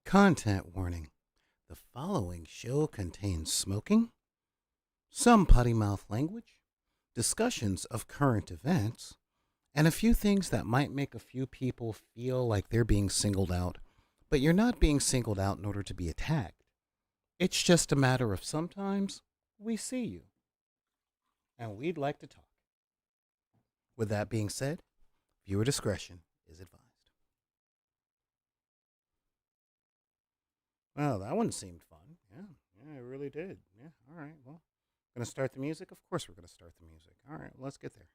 Content warning. The following show contains smoking, some potty mouth language, discussions of current events, and a few things that might make a few people feel like they're being singled out, but you're not being singled out in order to be attacked. It's just a matter of sometimes we see you, and we'd like to talk. With that being said, viewer discretion is advised. Well, that one seemed fun. Yeah, it really did. Yeah, all right. Well, gonna start the music? Of course we're gonna start the music. All right, let's get there.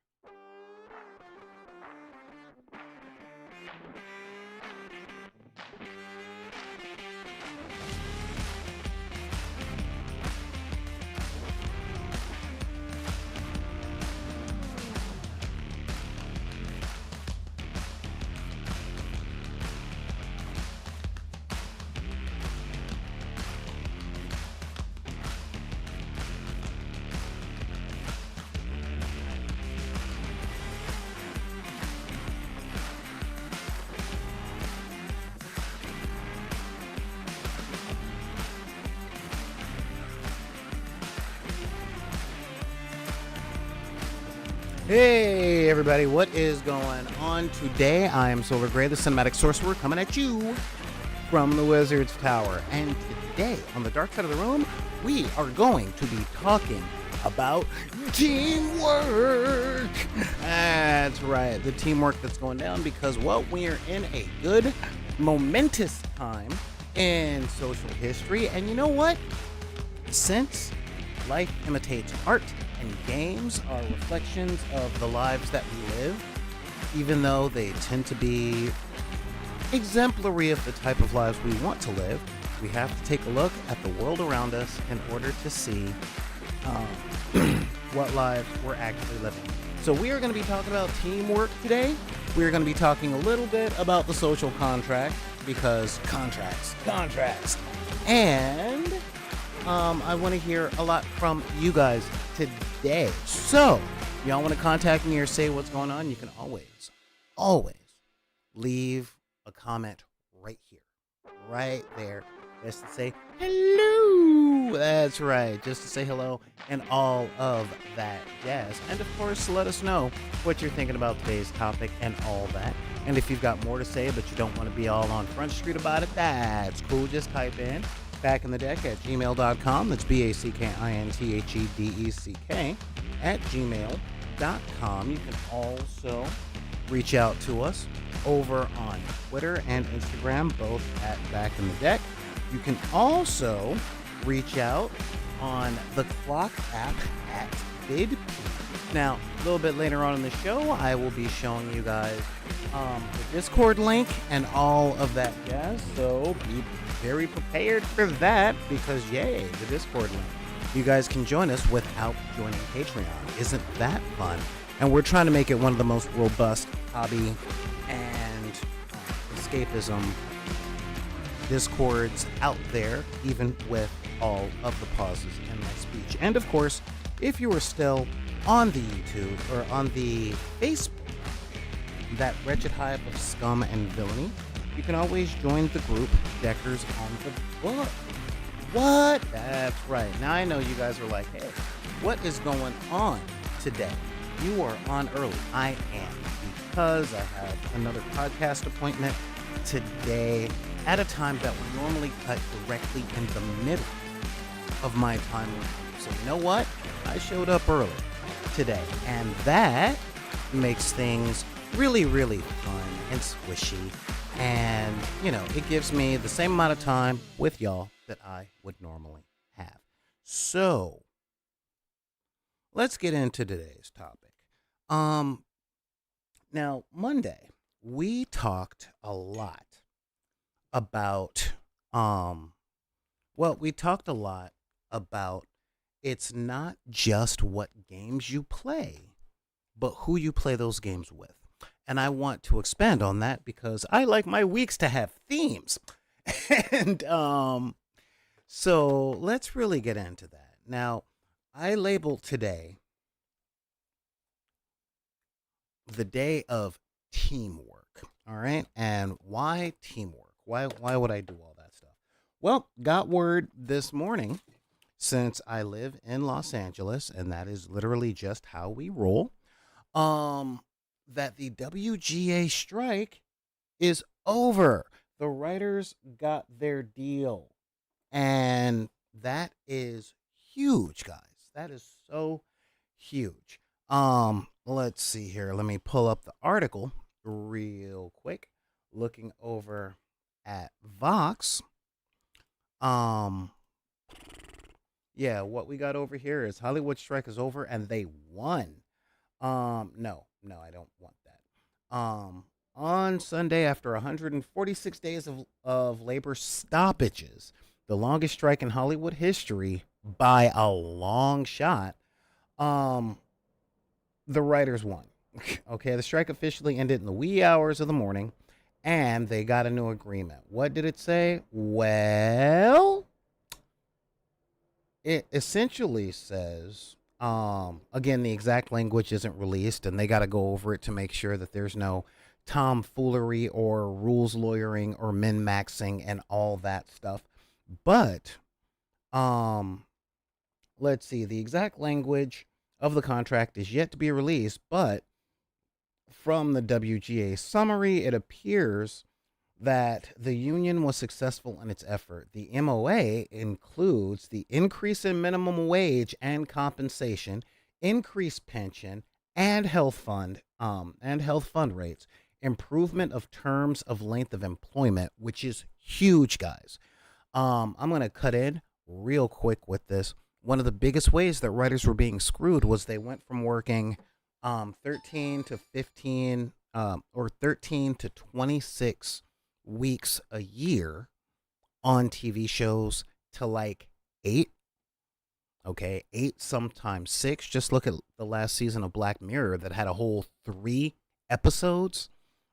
Hey everybody, what is going on today? I am Solar Gray, the Cinematic Sorcerer, coming at you from the Wizard's Tower. And today, on the dark side of the room, we are going to be talking about teamwork. That's right, the teamwork that's going down because, well, we are in a good, momentous time in social history. And you know what? Since life imitates art, and games are reflections of the lives that we live, even though they tend to be exemplary of the type of lives we want to live. We have to take a look at the world around us in order to see what lives we're actually living. So we are going to be talking about teamwork today. We are going to be talking a little bit about the social contract, because contracts. And I want to hear a lot from you guys today. So, y'all want to contact me or say what's going on? You can always leave a comment right here, right there, just to say hello. That's right, just to say hello and all of that jazz. And of course, let us know what you're thinking about today's topic and all that. And if you've got more to say, but you don't want to be all on Front Street about it, that's cool. Just type in back in the deck at gmail.com. That's BACKINTHEDECK at gmail.com. You can also reach out to us over on Twitter and Instagram, both at Back in the Deck. You can also reach out on the Clock app at BidP. Now, a little bit later on in the show, I will be showing you guys the Discord link and all of that jazz, so be very prepared for that, because yay, the Discord link. You guys can join us without joining Patreon. Isn't that fun? And we're trying to make it one of the most robust hobby and escapism Discords out there, even with all of the pauses in my speech. And of course, if you are still on the YouTube or on the Facebook, that wretched hive of scum and villainy, you can always join the group Deckers on the Book. What? That's right. Now I know you guys are like, hey, what is going on today? You are on early. I am, because I have another podcast appointment today at a time that would normally cut directly in the middle of my time with you. So you know what? I showed up early today, and that makes things really, really fun and squishy. And, you know, it gives me the same amount of time with y'all that I would normally have. So, let's get into today's topic. Now, Monday, we talked a lot about, we talked a lot about it's not just what games you play, but who you play those games with. And I want to expand on that because I like my weeks to have themes. And so let's really get into that. Now, I labeled today the day of teamwork. All right? And why teamwork? Why would I do all that stuff? Well, got word this morning since I live in Los Angeles, and that is literally just how we roll. Um, that the WGA strike is over. The writers got their deal, and that is huge, guys. That is so huge. Let's see here. Let me pull up the article real quick. Looking over at Vox. Um, yeah, what we got over here is Hollywood strike is over and they won. No, I don't want that. On Sunday, after 146 days of labor stoppages, the longest strike in Hollywood history by a long shot, um, the writers won. Okay, the strike officially ended in the wee hours of the morning, and they got a new agreement. What did it say? Well, it essentially says, again, the exact language isn't released, and they got to go over it to make sure that there's no tomfoolery or rules lawyering or min maxing and all that stuff. But um, let's see, the exact language of the contract is yet to be released, but from the WGA summary, it appears that the union was successful in its effort. The MOA includes the increase in minimum wage and compensation, increased pension and health fund rates, improvement of terms of length of employment, which is huge, guys. I'm gonna cut in real quick with this. One of the biggest ways that writers were being screwed was they went from working 13 to 15 or 13 to 26 weeks a year on TV shows to like 8. Okay, 8, sometimes 6. Just look at the last season of Black Mirror that had a whole 3 episodes.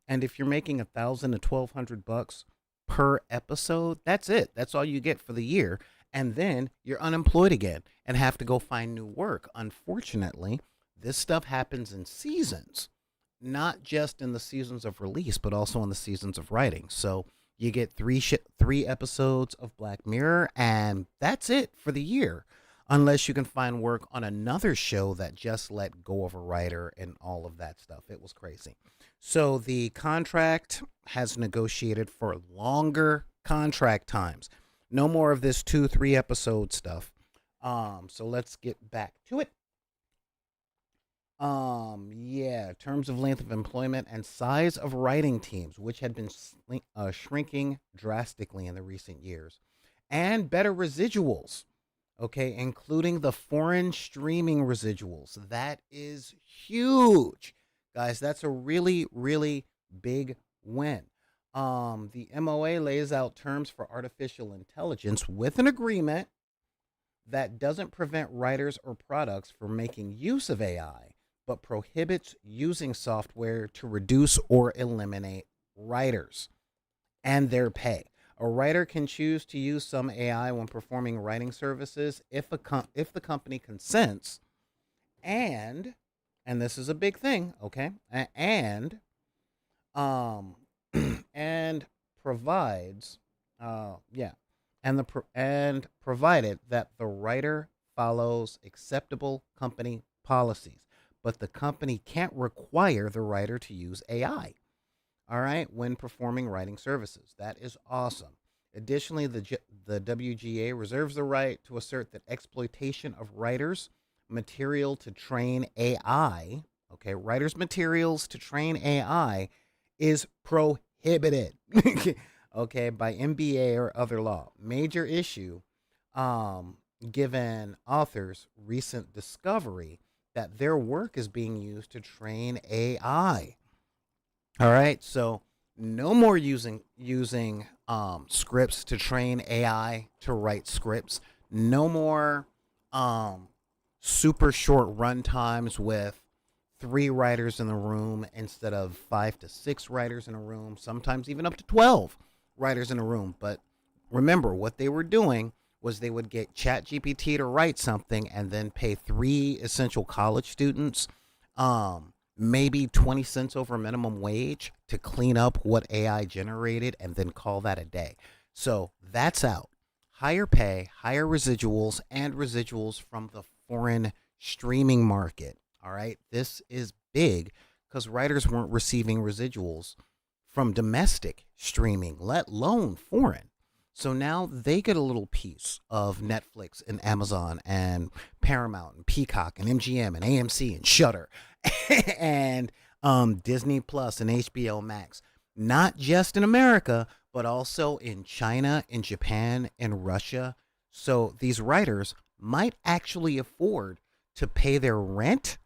And if you're making $1,000 to $1,200 per episode, that's it. That's all you get for the year. And then you're unemployed again and have to go find new work. Unfortunately, this stuff happens in seasons, not just in the seasons of release, but also in the seasons of writing. So you get 3 episodes of Black Mirror, and that's it for the year, unless you can find work on another show that just let go of a writer and all of that stuff. It was crazy. So the contract has negotiated for longer contract times. No more of this 2-3 episode stuff. So let's get back to it. Yeah, terms of length of employment and size of writing teams, which had been shrinking drastically in the recent years, and better residuals. Okay, including the foreign streaming residuals. That is huge, guys. That's a really, really big win. The MOA lays out terms for artificial intelligence with an agreement that doesn't prevent writers or products from making use of AI, but prohibits using software to reduce or eliminate writers and their pay. A writer can choose to use some AI when performing writing services if the company consents and this is a big thing, okay? And um and provides yeah and provided that the writer follows acceptable company policies, but the company can't require the writer to use AI, all right, when performing writing services. That is awesome. Additionally, the WGA reserves the right to assert that exploitation of writers' material to train AI, okay, writers' materials to train AI is prohibited, okay, by MBA or other law. Major issue, given authors' recent discovery that their work is being used to train AI. All right, so no more using scripts to train AI to write scripts. No more um, super short run times with 3 writers in the room instead of 5 to 6 writers in a room. Sometimes even up to 12 writers in a room. But remember, what they were doing was they would get ChatGPT to write something and then pay 3 essential college students maybe 20 cents over minimum wage to clean up what AI generated and then call that a day. So that's out. higher pay, higher residuals, and residuals from the foreign streaming market. All right. This is big because writers weren't receiving residuals from domestic streaming, let alone foreign. So now they get a little piece of Netflix and Amazon and Paramount and Peacock and MGM and AMC and Shudder and Disney Plus and HBO Max. Not just in America, but also in China, in Japan, in Russia. So these writers might actually afford to pay their rent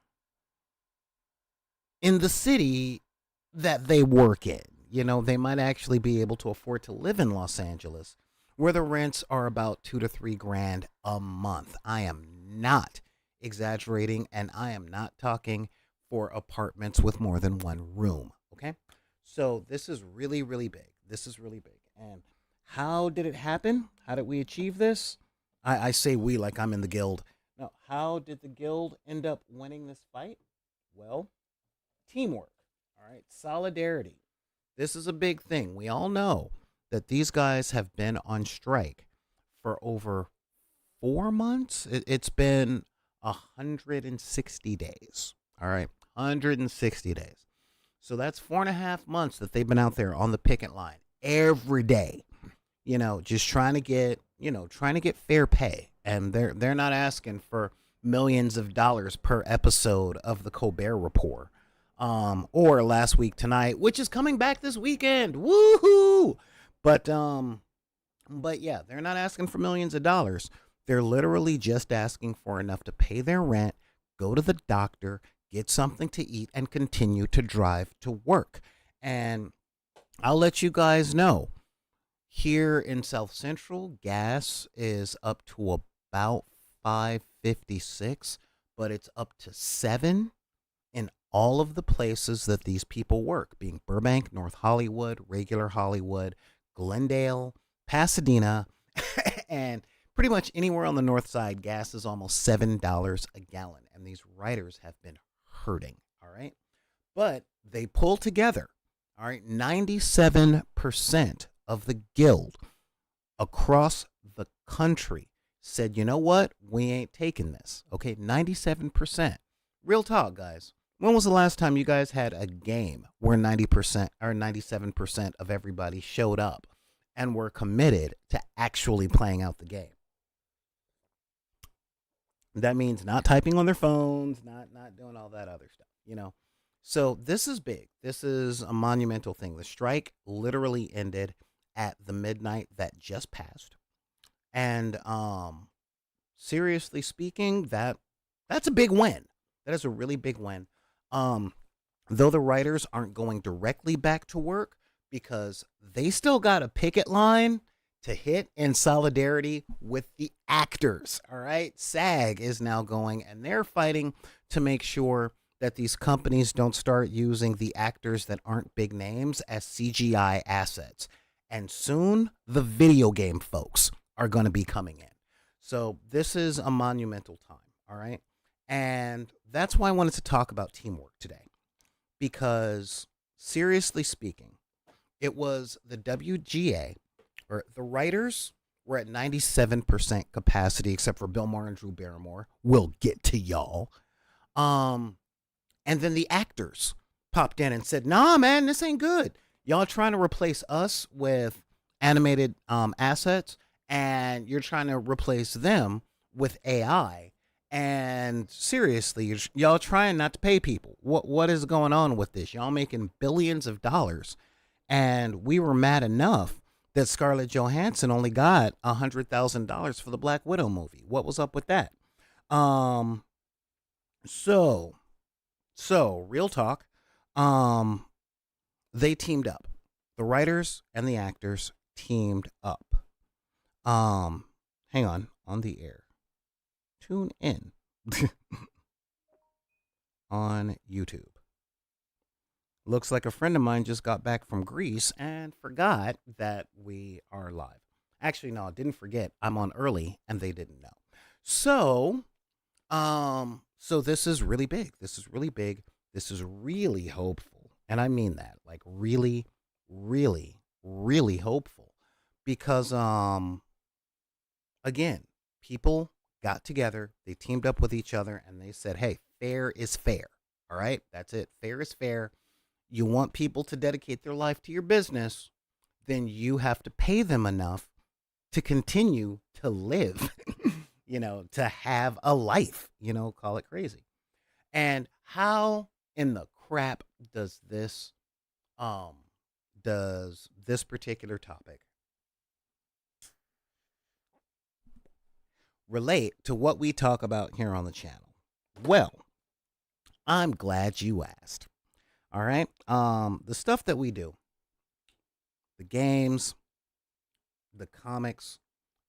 in the city that they work in. You know, they might actually be able to afford to live in Los Angeles, where the rents are about 2 to 3 grand a month. I am not exaggerating, and I am not talking for apartments with more than one room. Okay. So this is really, really big. This is really big. And how did it happen? How did we achieve this? I say we like I'm in the guild. No, how did the guild end up winning this fight? Well, teamwork. All right. Solidarity. This is a big thing. We all know that these guys have been on strike for over 4 months. It's been 160 days. All right. 160 days. So that's 4.5 months that they've been out there on the picket line every day, just trying to get fair pay. And they're not asking for millions of dollars per episode of the Colbert Report. Or Last Week Tonight, which is coming back this weekend. Woohoo! But yeah, they're not asking for millions of dollars. They're literally just asking for enough to pay their rent, go to the doctor, get something to eat, and continue to drive to work. And I'll let you guys know, here in South Central, gas is up to about 5.56, but it's up to 7 in all of the places that these people work, being Burbank, North Hollywood, regular Hollywood, Glendale, Pasadena, and pretty much anywhere on the north side, gas is almost $7 a gallon. And these writers have been hurting, all right? But they pull together, all right? 97% of the guild across the country said, you know what? We ain't taking this, okay? 97%. Real talk, guys. When was the last time you guys had a game where 90% or 97% of everybody showed up and were committed to actually playing out the game? That means not typing on their phones, not doing all that other stuff. So this is big. This is a monumental thing. The strike literally ended at the midnight that just passed. And seriously speaking, that's a big win. That is a really big win. Though the writers aren't going directly back to work because they still got a picket line to hit in solidarity with the actors. All right. SAG is now going and they're fighting to make sure that these companies don't start using the actors that aren't big names as CGI assets. And soon the video game folks are going to be coming in. So this is a monumental time. All right. And that's why I wanted to talk about teamwork today, because seriously speaking, it was the WGA, or the writers were at 97% capacity, except for Bill Maher and Drew Barrymore. We'll get to y'all. And then the actors popped in and said, nah, man, this ain't good. Y'all trying to replace us with animated assets, and you're trying to replace them with AI. And seriously, y'all trying not to pay people. What is going on with this? Y'all making billions of dollars. And we were mad enough that Scarlett Johansson only got $100,000 for the Black Widow movie. What was up with that? So real talk. They teamed up. The writers and the actors teamed up. Hang on the air. Tune in on YouTube. Looks like a friend of mine just got back from Greece and forgot that we are live. Actually, no, I didn't forget. I'm on early and they didn't know. So this is really big. This is really big. This is really hopeful. And I mean that, like really, really, really hopeful, because Again, people got together, they teamed up with each other, and they said, hey, fair is fair. All right, that's it. Fair is fair. You want people to dedicate their life to your business, then you have to pay them enough to continue to live, to have a life, call it crazy. And how in the crap um does this particular topic relate to what we talk about here on the channel? Well, I'm glad you asked. All right. The stuff that we do, the games, the comics,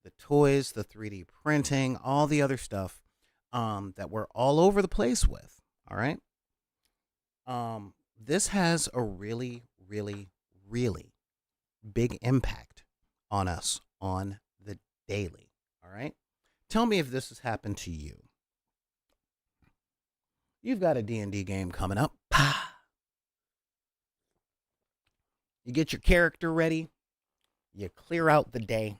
the toys, the 3D printing, all the other stuff that we're all over the place with. All right. This has a really, really, really big impact on us on the daily. All right. Tell me if this has happened to you. You've got a D&D game coming up. You get your character ready. You clear out the day.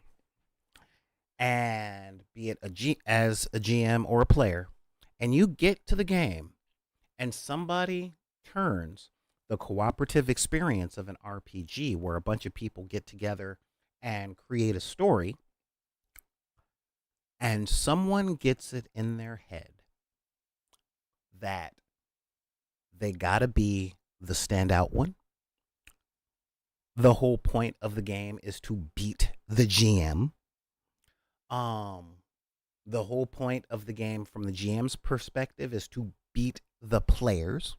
And be it as a GM or a player, and you get to the game and somebody turns the cooperative experience of an RPG where a bunch of people get together and create a story, and someone gets it in their head that they gotta be the standout one. The whole point of the game is to beat the GM. The whole point of the game from the GM's perspective is to beat the players.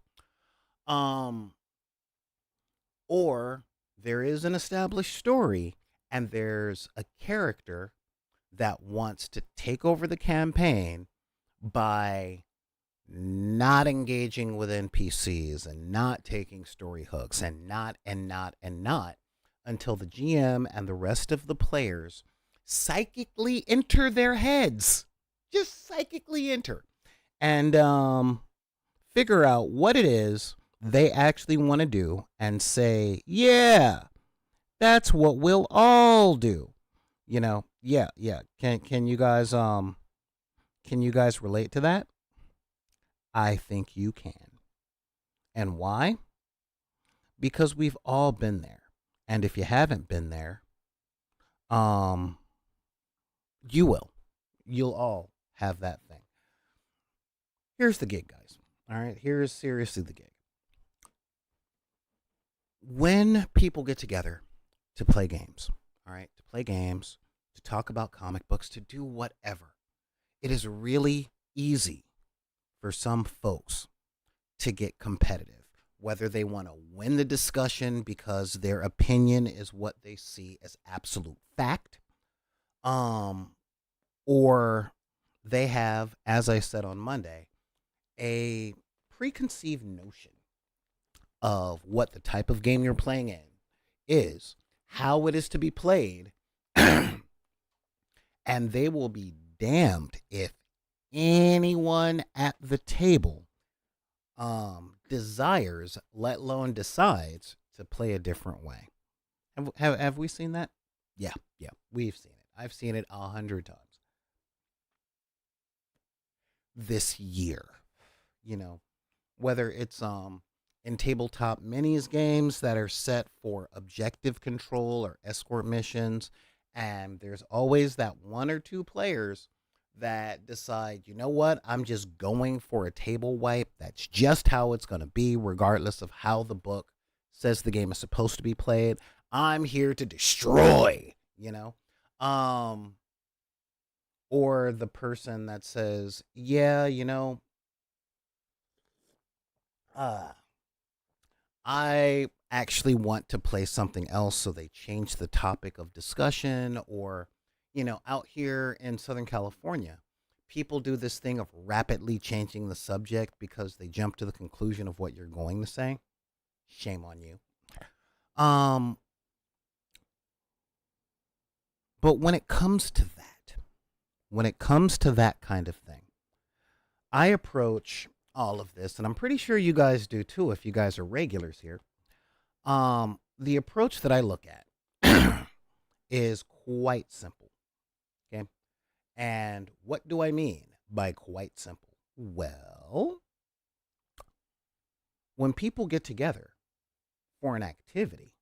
Or there is an established story and there's a character that wants to take over the campaign by not engaging with NPCs and not taking story hooks and not until the GM and the rest of the players psychically enter their heads. Just psychically enter. And figure out what it is they actually want to do and say, yeah, that's what we'll all do. Yeah. Can you guys relate to that? I think you can. And why? Because we've all been there. And if you haven't been there, you will. You'll all have that thing. Here's the gig, guys. All right, here's seriously the gig. When people get together to play games, all right, to talk about comic books, to do whatever, it is really easy for some folks to get competitive, whether they want to win the discussion because their opinion is what they see as absolute fact, or they have, as I said on Monday, a preconceived notion of what the type of game you're playing in is, how it is to be played, and they will be damned if anyone at the table desires, let alone decides, to play a different way. Have we seen that? Yeah, we've seen it. I've seen it 100 times this year. Whether it's in tabletop minis games that are set for objective control or escort missions, and there's always that one or two players that decide, you know what, I'm just going for a table wipe. That's just how it's going to be, regardless of how the book says the game is supposed to be played. I'm here to destroy, or the person that says, yeah, I actually want to play something else, so they change the topic of discussion. Or, out here in Southern California, people do this thing of rapidly changing the subject because they jump to the conclusion of what you're going to say. Shame on you. But when it comes to that kind of thing, I approach all of this, and I'm pretty sure you guys do too if you guys are regulars here. The approach that I look at is quite simple. Okay. And what do I mean by quite simple? Well, when people get together for an activity,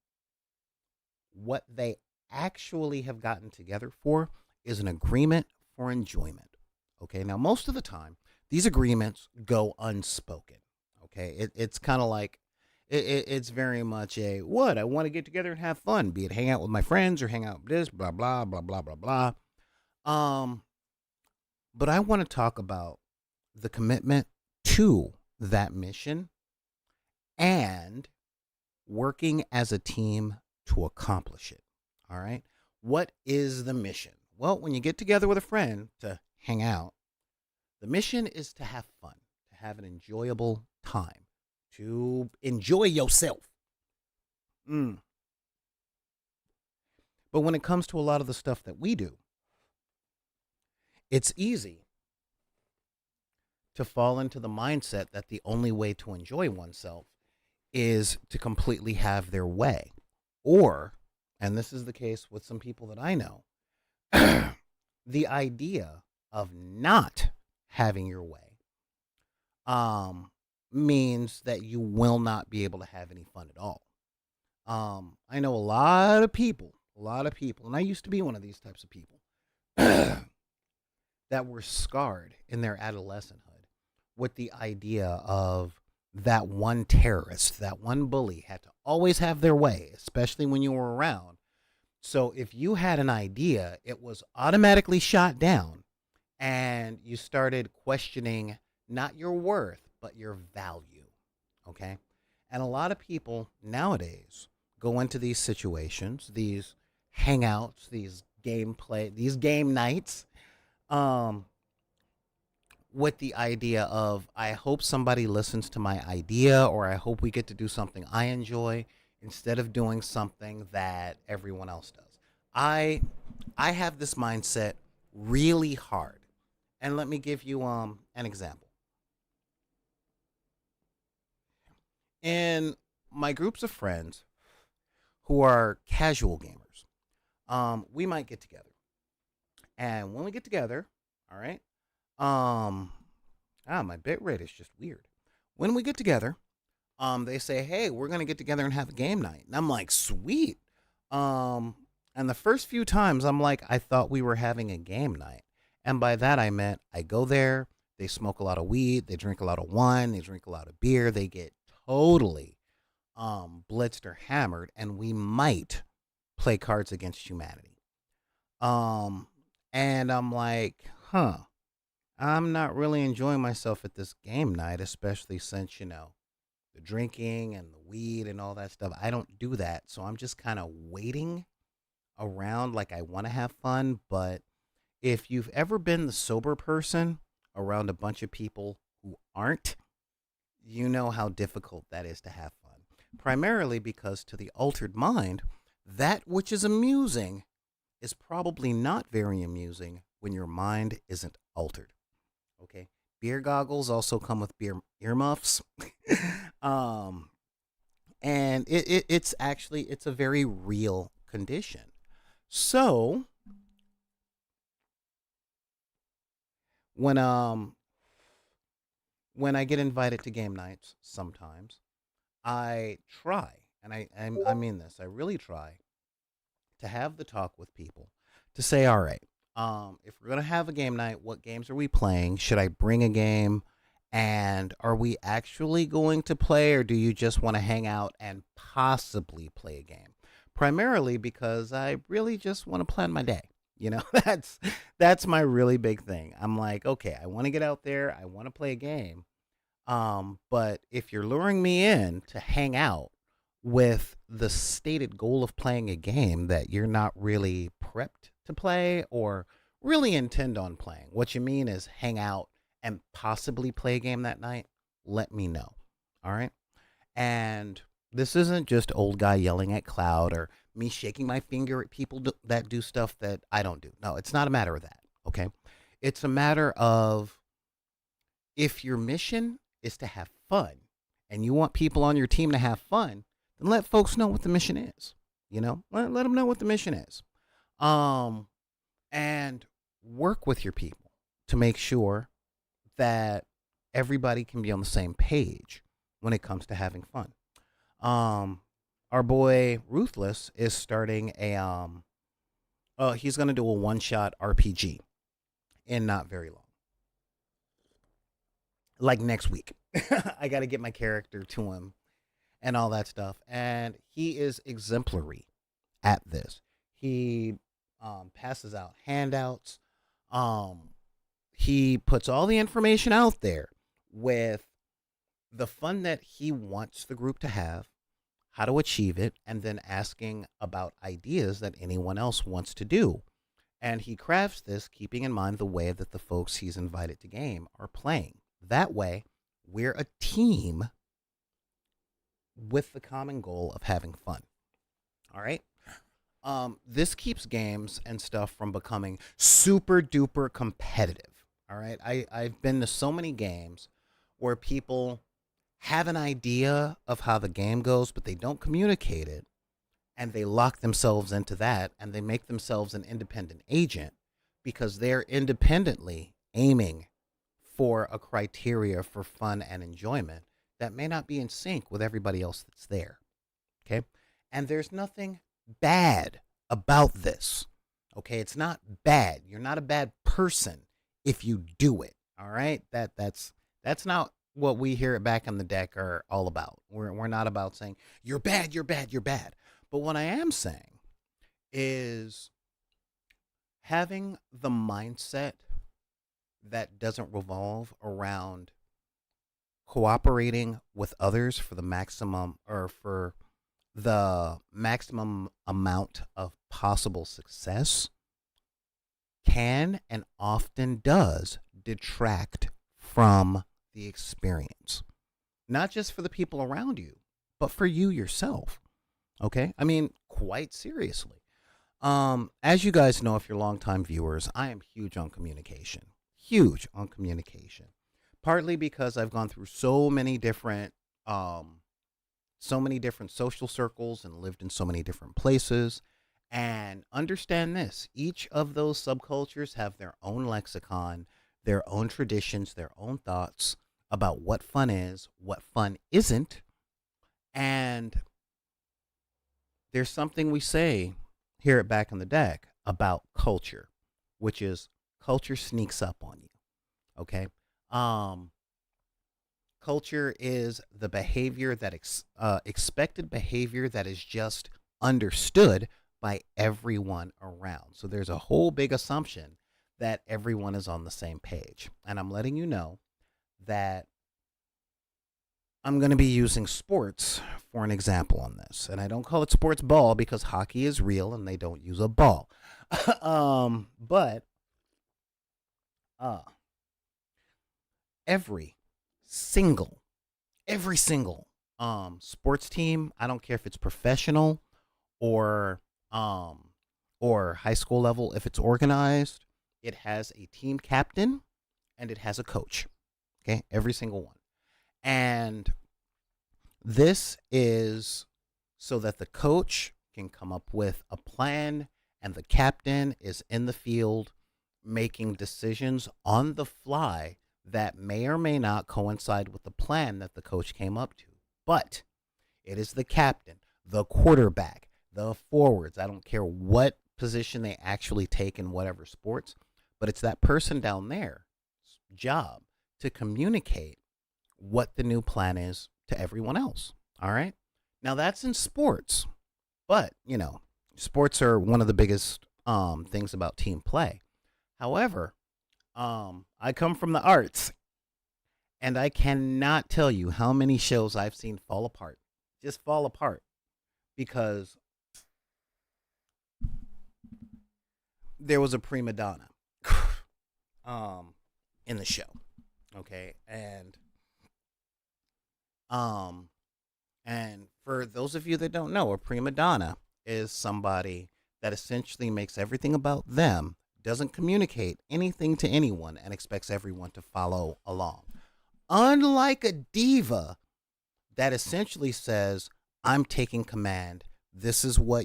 what they actually have gotten together for is an agreement for enjoyment. Okay, now most of the time, these agreements go unspoken. Okay, it's kind of like it's very much a what I want to get together and have fun, be it hang out with my friends or hang out with this, blah blah blah blah blah blah. Um, but I want to talk about the commitment to that mission and working as a team to accomplish it. All right. What is the mission? Well, when you get together with a friend to hang out, the mission is to have fun, to have an enjoyable time, to enjoy yourself. Mm. But when it comes to a lot of the stuff that we do, it's easy to fall into the mindset that the only way to enjoy oneself is to completely have their way. Or, and this is the case with some people that I know, the idea of not having your way means that you will not be able to have any fun at all. I know a lot of people, and I used to be one of these types of people that were scarred in their adolescenthood with the idea of that one terrorist, that one bully had to always have their way, especially when you were around. So if you had an idea, it was automatically shot down and you started questioning not your worth, but your value. Okay. And a lot of people nowadays go into these situations, these hangouts, these game nights, um, with the idea of I hope somebody listens to my idea or I hope we get to do something I enjoy instead of doing something that everyone else does. I I have this mindset really hard. And let me give you an example. In my groups of friends who are casual gamers, we might get together. And when we get together, all right, um my bit rate is just weird. When we get together, they say, "Hey, we're gonna get together and have a game night," and I'm like, "Sweet." Um, and the first few times, I'm like, I thought we were having a game night, and by that I meant I go there, they smoke a lot of weed, they drink a lot of wine, they drink a lot of beer, they get totally blitzed or hammered, and we might play Cards Against Humanity. Um, and I'm like, huh. I'm not really enjoying myself at this game night, especially since, the drinking and the weed and all that stuff. I don't do that. So I'm just kind of waiting around like I want to have fun. But if you've ever been the sober person around a bunch of people who aren't, you know how difficult that is to have fun. Primarily because to the altered mind, that which is amusing is probably not very amusing when your mind isn't altered. Okay. Beer goggles also come with beer earmuffs. um, and it's a very real condition. So when um when I get invited to game nights, sometimes I try, and I mean this, I really try to have the talk with people to say, all right, if we're gonna have a game night, what games are we playing? Should I bring a game? And are we actually going to play, or do you just want to hang out and possibly play a game? Primarily because I really just want to plan my day. That's my really big thing. I'm like, okay, I want to get out there, I want to play a game, but if you're luring me in to hang out with the stated goal of playing a game that you're not really prepped to play or really intend on playing, what you mean is hang out and possibly play a game that night, let me know. All right. And this isn't just old guy yelling at cloud or me shaking my finger at people that do stuff that I don't do. No, it's not a matter of that. Okay. It's a matter of if your mission is to have fun and you want people on your team to have fun, then let folks know what the mission is. Let them know what the mission is. Um, and work with your people to make sure that everybody can be on the same page when it comes to having fun. Um, our boy Ruthless is starting a he's gonna do a one shot RPG in not very long, like next week. I got to get my character to him and all that stuff, and he is exemplary at this. He passes out handouts. Um, he puts all the information out there with the fun that he wants the group to have, how to achieve it, and then asking about ideas that anyone else wants to do. And he crafts this keeping in mind the way that the folks he's invited to game are playing. That way, we're a team with the common goal of having fun. All right. This keeps games and stuff from becoming super duper competitive. All right. I've been to so many games where people have an idea of how the game goes, but they don't communicate it, and they lock themselves into that, and they make themselves an independent agent because they're independently aiming for a criteria for fun and enjoyment that may not be in sync with everybody else that's there. Okay. And there's nothing bad about this. Okay. It's not bad. You're not a bad person if you do it. All right. That's not what we here at Back on the Deck are all about. We're not about saying you're bad, you're bad, you're bad. But what I am saying is having the mindset that doesn't revolve around cooperating with others for the maximum or for the maximum amount of possible success can and often does detract from the experience. Not just for the people around you, but for you yourself. Okay? I mean, quite seriously. As you guys know, if you're longtime viewers, I am huge on communication. Huge on communication. Partly because I've gone through so many different social circles and lived in so many different places. And understand this, each of those subcultures have their own lexicon, their own traditions, their own thoughts about what fun is, what fun isn't. And there's something we say here at Back on the Deck about culture, which is culture sneaks up on you. Okay. Culture is the behavior that expected behavior that is just understood by everyone around. So there's a whole big assumption that everyone is on the same page. And I'm letting you know that I'm going to be using sports for an example on this. And I don't call it sports ball because hockey is real and they don't use a ball. But uh, every single every single sports team, I don't care if it's professional or um or high school level, if it's organized, it has a team captain and it has a coach. Okay? Every single one. And this is so that the coach can come up with a plan and the captain is in the field making decisions on the fly that may or may not coincide with the plan that the coach came up to. But it is the captain, the quarterback, the forwards. I don't care what position they actually take in whatever sports, but it's that person down there's job to communicate what the new plan is to everyone else. All right. Now that's in sports, but sports are one of the biggest things about team play. However, I come from the arts, and I cannot tell you how many shows I've seen fall apart, just fall apart, because there was a prima donna in the show, okay, and for those of you that don't know, a prima donna is somebody that essentially makes everything about them, doesn't communicate anything to anyone, and expects everyone to follow along. Unlike a diva that essentially says, I'm taking command. This is what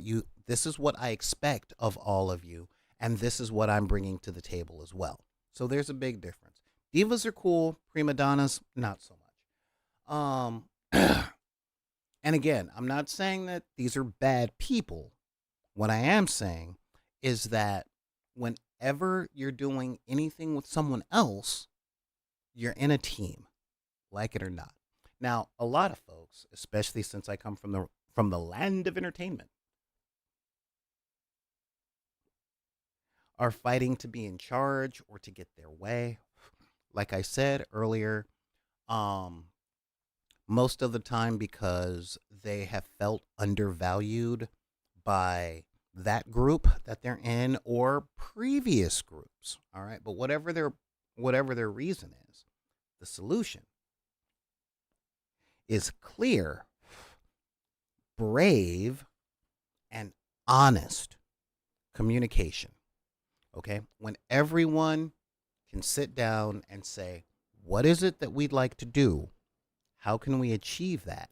I expect of all of you, And this is what I'm bringing to the table as well. So there's a big difference. Divas are cool, prima donnas, not so much. And again, I'm not saying that these are bad people. What I am saying is that whenever you're doing anything with someone else, you're in a team, like it or not. Now, a lot of folks, especially since I come from the land of entertainment, are fighting to be in charge or to get their way. Like I said earlier, um, most of the time because they have felt undervalued by that group that they're in or previous groups. All right. But whatever their reason is, the solution is clear, brave, and honest communication. Okay? When everyone can sit down and say, what is it that we'd like to do? How can we achieve that?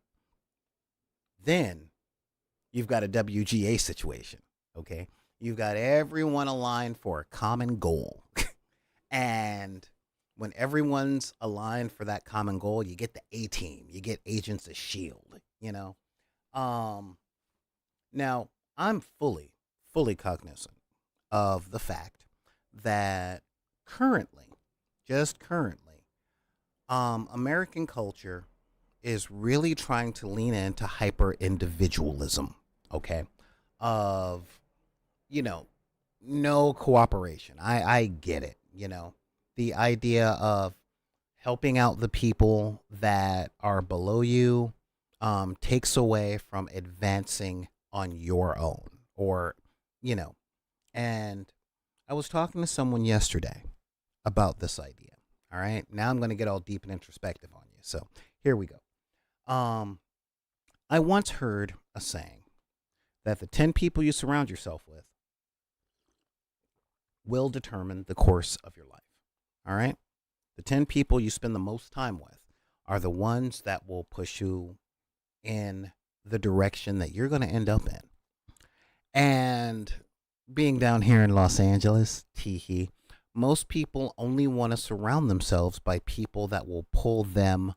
Then you've got a WGA situation. Okay? You've got everyone aligned for a common goal. And when everyone's aligned for that common goal, you get the A team, you get Agents of S.H.I.E.L.D., you know? Now, I'm fully cognizant of the fact that currently, just currently, American culture is really trying to lean into hyper individualism, okay? Of, you know, no cooperation. I get it, you know. The idea of helping out the people that are below you takes away from advancing on your own, or, you know. And I was talking to someone yesterday about this idea. All right. Now I'm going to get all deep and introspective on you. So here we go. I once heard a saying that the 10 people you surround yourself with will determine the course of your life. All right. The 10 people you spend the most time with are the ones that will push you in the direction that you're going to end up in. And being down here in Los Angeles, teehee, most people only want to surround themselves by people that will pull them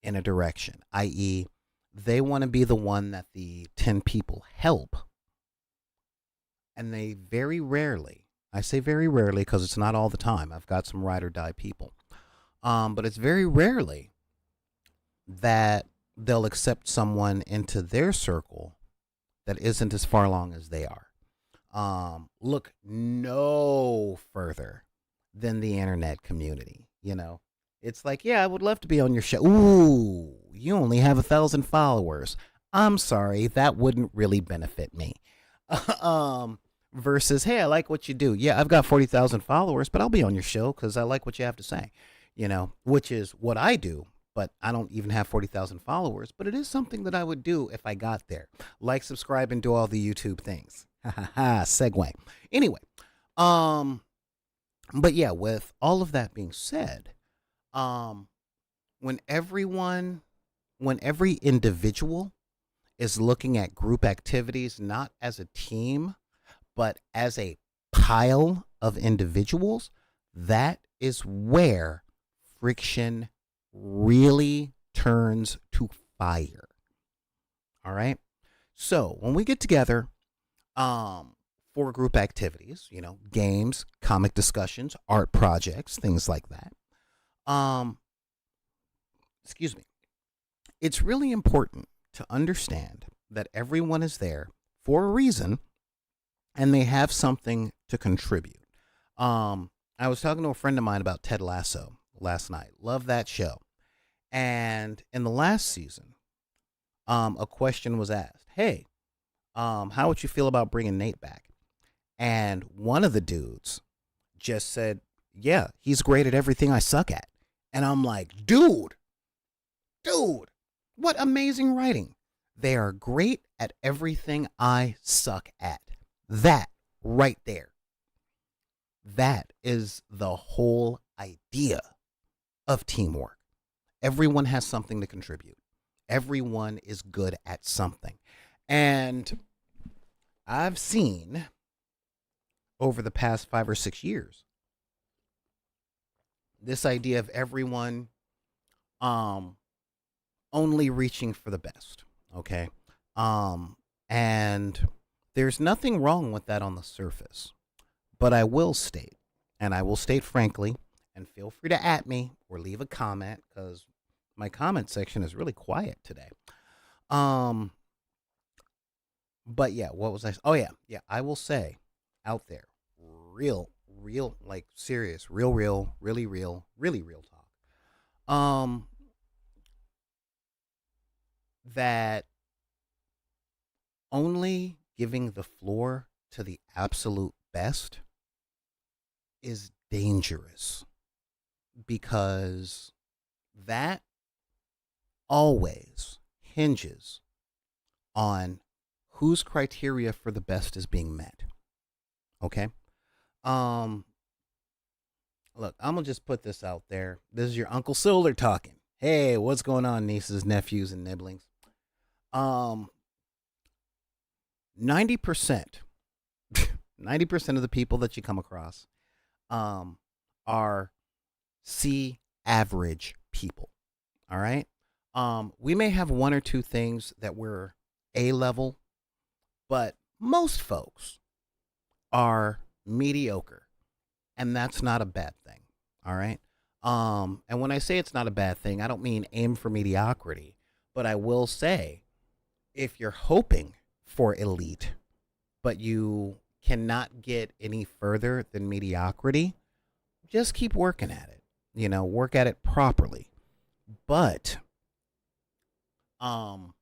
in a direction, i.e., they want to be the one that the 10 people help. And they very rarely, I say very rarely because it's not all the time. I've got some ride or die people. But it's very rarely that they'll accept someone into their circle that isn't as far along as they are. Look no further than the internet community. You know, it's like, yeah, I would love to be on your show. Ooh, you only have 1,000 followers. I'm sorry, that wouldn't really benefit me. Versus, hey, I like what you do. Yeah, I've got 40,000 followers, but I'll be on your show because I like what you have to say. You know, which is what I do. But I don't even have 40,000 followers. But it is something that I would do if I got there. Like, subscribe, and do all the YouTube things. Ha ha ha. Segue. Anyway, but yeah, with all of that being said, when every individual is looking at group activities not as a team, but as a pile of individuals, that is where friction really turns to fire. All right. So when we get together for group activities, you know, games, comic discussions, art projects, things like that. Excuse me. It's really important to understand that everyone is there for a reason and they have something to contribute. I was talking to a friend of mine about Ted Lasso last night. Love that show. And in the last season, a question was asked, hey, how would you feel about bringing Nate back? And one of the dudes just said, yeah, he's great at everything I suck at. And I'm like, dude, what amazing writing. They are great at everything I suck at. That right there. That is the whole idea of teamwork. Everyone has something to contribute. Everyone is good at something. And I've seen over the past 5 or 6 years. This idea of everyone um only reaching for the best. Okay. And there's nothing wrong with that on the surface. But I will state, and I will state frankly, and feel free to at me or leave a comment because my comment section is really quiet today. Um, but yeah, what was I? Oh yeah, yeah. I will say, out there, real, like serious, really real talk. That only giving the floor to the absolute best is dangerous because that always hinges on whose criteria for the best is being met. Okay? Um Look, I'm going to just put this out there. This is your Uncle Solar talking. Hey, what's going on, nieces, nephews and nibblings? Um 90% 90% of the people that you come across um are C average people. All right. We may have one or two things that we're A level, but most folks are mediocre, and that's not a bad thing. All right. And when I say it's not a bad thing, I don't mean aim for mediocrity, but I will say if you're hoping for elite, but you cannot get any further than mediocrity, just keep working at it. Work at it properly. But um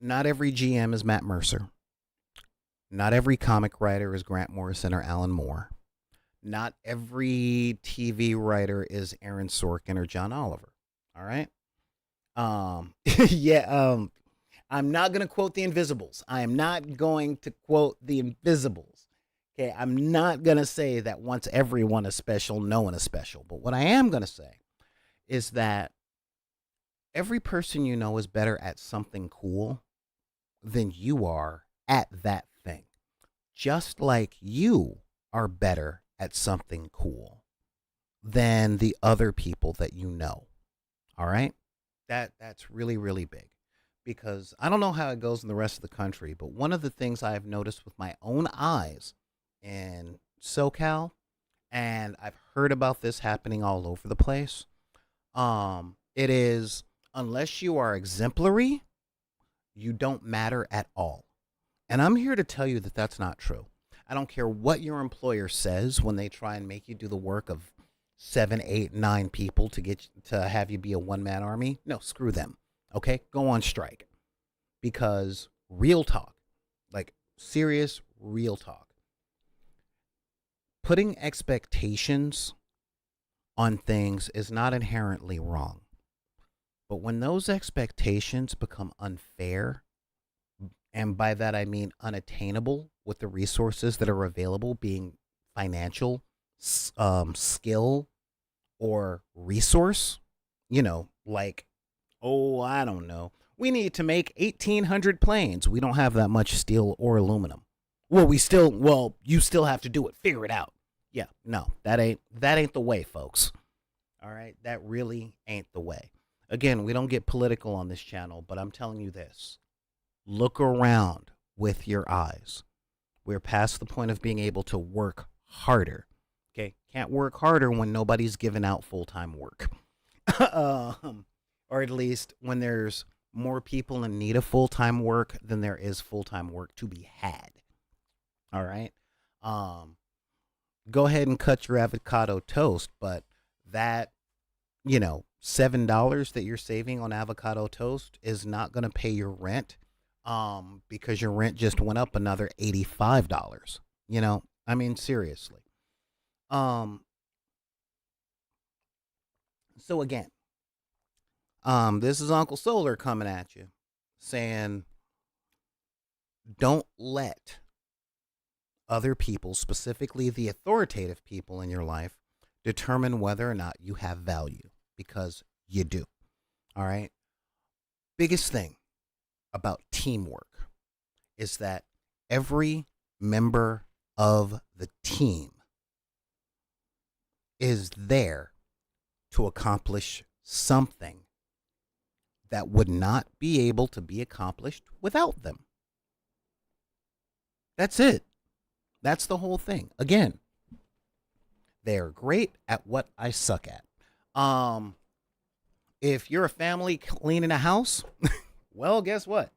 not every GM is Matt Mercer. Not every comic writer is Grant Morrison or Alan Moore. Not every TV writer is Aaron Sorkin or John Oliver. All right. Yeah. I'm not going to quote the Invisibles. I am not going to quote the Invisibles. Okay. I'm not going to say that once everyone is special, no one is special. But what I am going to say is that every person you know is better at something cool than you are at that thing. Just like you are better at something cool than the other people that you know. All right? That's really really big because I don't know how it goes in the rest of the country, but one of the things I've noticed with my own eyes in SoCal, and I've heard about this happening all over the place, it is unless you are exemplary, you don't matter at all. And I'm here to tell you that that's not true. I don't care what your employer says when they try and make you do the work of 7, 8, 9 people to have you be a one-man army. No, screw them. Okay? Go on strike. Because real talk, like serious real talk, putting expectations on things is not inherently wrong. But when those expectations become unfair, and by that I mean unattainable with the resources that are available, being financial, skill, or resource, like, oh, I don't know. We need to make 1,800 planes. We don't have that much steel or aluminum. You still have to do it. Figure it out. Yeah, no, that ain't the way, folks. All right, that really ain't the way. Again, we don't get political on this channel, but I'm telling you this. Look around with your eyes. We're past the point of being able to work harder. Okay? Can't work harder when nobody's giving out full-time work. Or at least when there's more people in need of full-time work than there is full-time work to be had. All right? Go ahead and cut your avocado toast, but that, $7 that you're saving on avocado toast is not going to pay your rent because your rent just went up another $85. I mean, seriously. So again, this is Uncle Solar coming at you saying, don't let other people, specifically the authoritative people in your life, determine whether or not you have value, because you do. All right. Biggest thing about teamwork is that every member of the team is there to accomplish something that would not be able to be accomplished without them. That's it. That's the whole thing. Again, they're great at what I suck at. Um, if you're a family cleaning a house, well, guess what?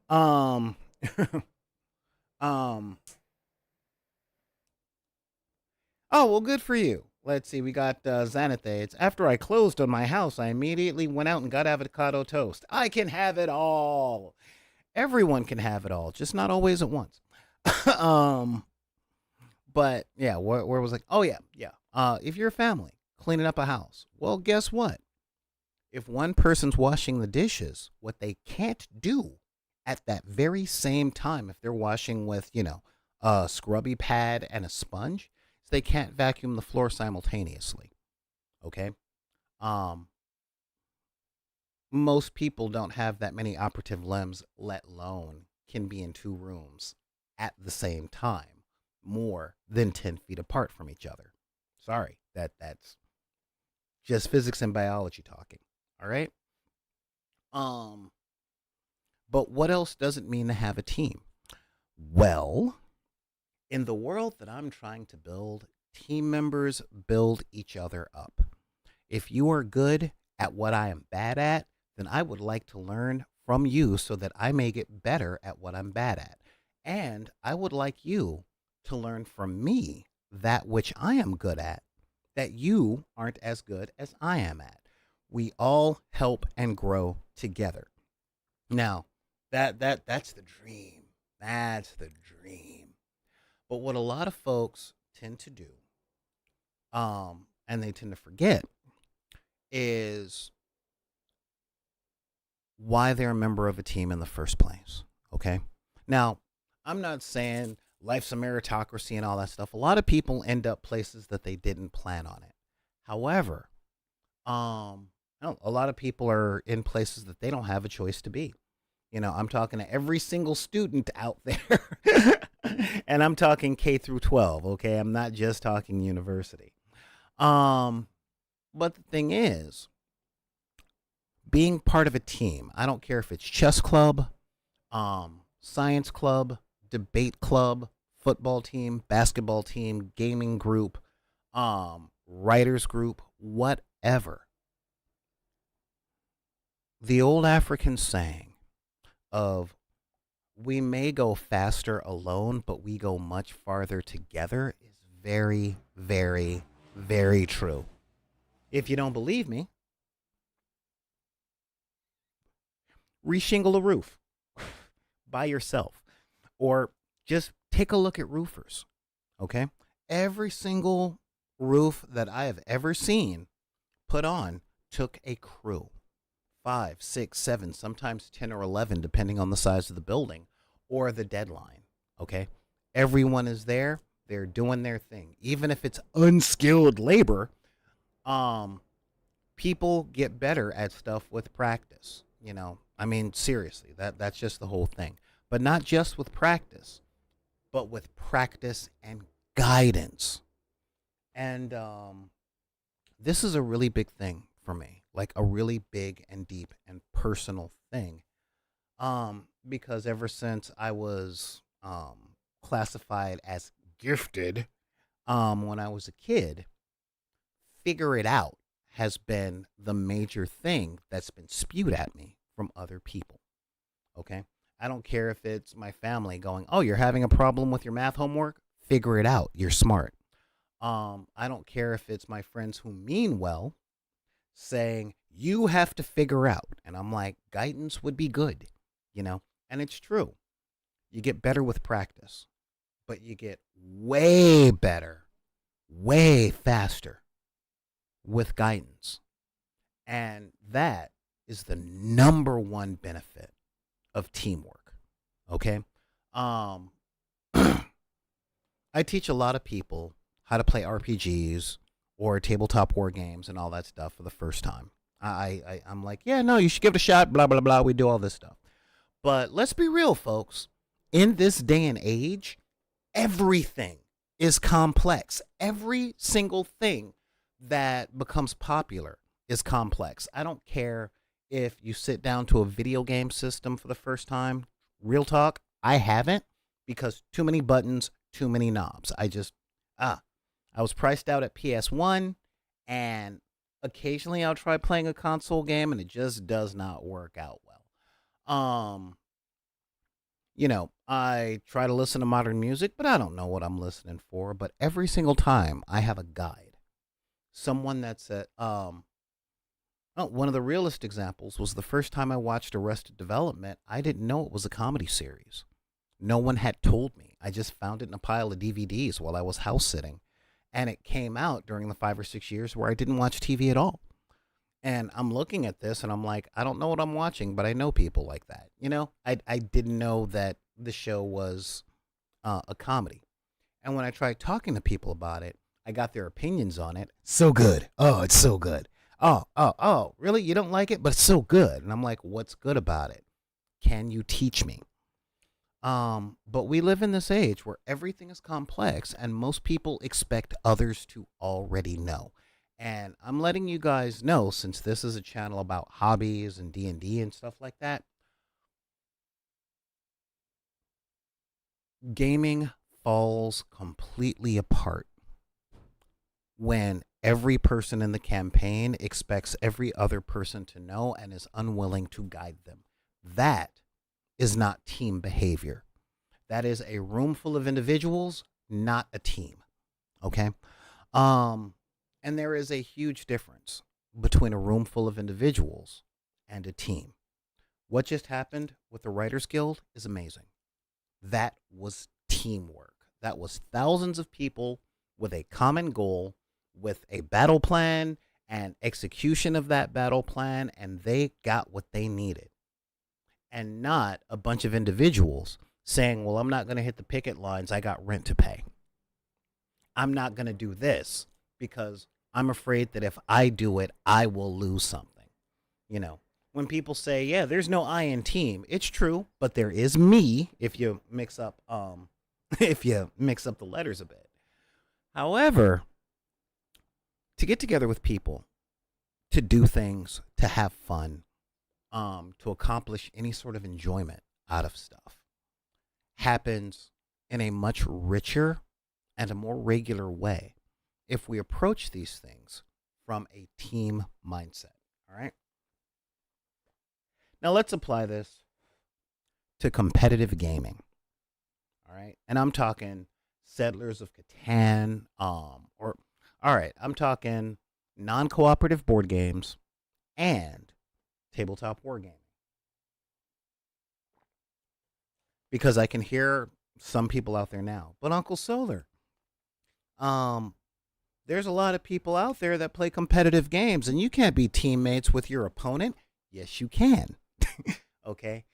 Um, um, oh, well, good for you. Let's see, we got Xanathe. It's after I closed on my house, I immediately went out and got avocado toast. I can have it all. Everyone can have it all, just not always at once. um, but yeah, where was like, oh yeah, yeah. If you're a family cleaning up a house, well, guess what? If one person's washing the dishes, what they can't do at that very same time, if they're washing with, a scrubby pad and a sponge, is they can't vacuum the floor simultaneously. Okay. Um, Most people don't have that many operative limbs, let alone can be in two rooms at the same time, more than 10 feet apart from each other. Sorry, that's just physics and biology talking. All right. Um, but what else does it mean to have a team? Well, in the world that I'm trying to build, team members build each other up. If you are good at what I am bad at, then I would like to learn from you so that I may get better at what I'm bad at. And I would like you to learn from me that which I am good at, that you aren't as good as I am at. We all help and grow together. Now, that's the dream. That's the dream. But what a lot of folks tend to do, and they tend to forget, is why they're a member of a team in the first place. Okay. Now, I'm not saying life's a meritocracy and all that stuff. A lot of people end up places that they didn't plan on it. However, a lot of people are in places that they don't have a choice to be. I'm talking to every single student out there. And I'm talking K through 12, okay? I'm not just talking university. Um, but the thing is, being part of a team, I don't care if it's chess club, science club, debate club, football team, basketball team, gaming group, writers group, whatever. The old African saying of we may go faster alone, but we go much farther together is very, very, very true. If you don't believe me, reshingle a roof by yourself or just take a look at roofers. Okay. Every single roof that I have ever seen put on took a crew. 5, 6, 7, sometimes 10 or 11, depending on the size of the building or the deadline. Okay. Everyone is there. They're doing their thing. Even if it's unskilled labor, people get better at stuff with practice. I mean, seriously, that's just the whole thing. But not just with practice, but with practice and guidance. And this is a really big thing for me, like a really big and deep and personal thing. Because ever since I was classified as gifted when I was a kid, figure it out has been the major thing that's been spewed at me from other people. Okay. I don't care if it's my family going, oh, you're having a problem with your math homework. Figure it out. You're smart. I don't care if it's my friends who mean well saying, you have to figure out. And I'm like, guidance would be good, and it's true. You get better with practice, but you get way better, way faster with guidance. And that is the number one benefit of teamwork. Okay. Um, I teach a lot of people how to play RPGs or tabletop war games and all that stuff for the first time. I'm like, yeah, no, you should give it a shot, blah, blah, blah. We do all this stuff. But let's be real, folks. In this day and age, Everything is complex. Every single thing that becomes popular is complex. I don't care if you sit down to a video game system for the first time. Real talk, I haven't because too many buttons, too many knobs. Ah, I was priced out at PS1 and occasionally I'll try playing a console game and it just does not work out well. I try to listen to modern music, but I don't know what I'm listening for. But every single time I have a guide, someone that's at one of the realest examples was the first time I watched Arrested Development. I didn't know it was a comedy series. No one had told me. I just found it in a pile of DVDs while I was house sitting, and it came out during the 5 or 6 years where I didn't watch TV at all. And I'm looking at this and I'm like, I don't know what I'm watching, but I know people like that. I didn't know that the show was a comedy. And when I tried talking to people about it, I got their opinions on it. So good. Oh, it's so good. Oh, really? You don't like it? But it's so good. And I'm like, what's good about it? Can you teach me? But we live in this age where everything is complex and most people expect others to already know. And I'm letting you guys know, since this is a channel about hobbies and D&D and stuff like that, gaming falls completely apart when every person in the campaign expects every other person to know and is unwilling to guide them. That is not team behavior. That is a room full of individuals, not a team. Okay? And there is a huge difference between a room full of individuals and a team. What just happened with the Writers Guild is amazing. That was teamwork. That was thousands of people with a common goal, with a battle plan and execution of that battle plan, and they got what they needed. And not a bunch of individuals saying, well, I'm not going to hit the picket lines. I got rent to pay. I'm not going to do this because I'm afraid that if I do it, I will lose something. When people say, yeah, there's no I in team, it's true, but there is me if you mix up if you mix up the letters a bit. However, to get together with people, to do things, to have fun, to accomplish any sort of enjoyment out of stuff happens in a much richer and a more regular way if we approach these things from a team mindset. All right. Now let's apply this to competitive gaming. All right. And I'm talking Settlers of Catan, I'm talking non-cooperative board games and tabletop wargaming. Because I can hear some people out there now, but Uncle Solar, there's a lot of people out there that play competitive games, and you can't be teammates with your opponent. Yes, you can. Okay.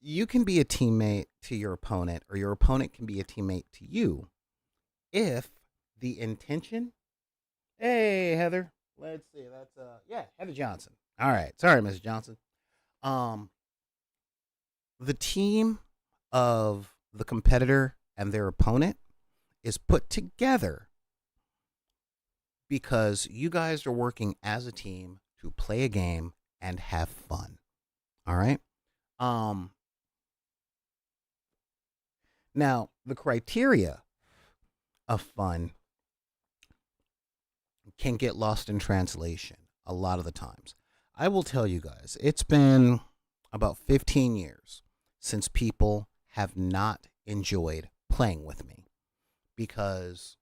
You can be a teammate to your opponent, or your opponent can be a teammate to you if the intention. Hey, Heather. Let's see. That's Heather Johnson. All right. Sorry, Miss Johnson. The team of the competitor and their opponent is put together because you guys are working as a team to play a game and have fun. All right. Now, the criteria of fun can get lost in translation a lot of the times. I will tell you guys, it's been about 15 years since people have not enjoyed playing with me, because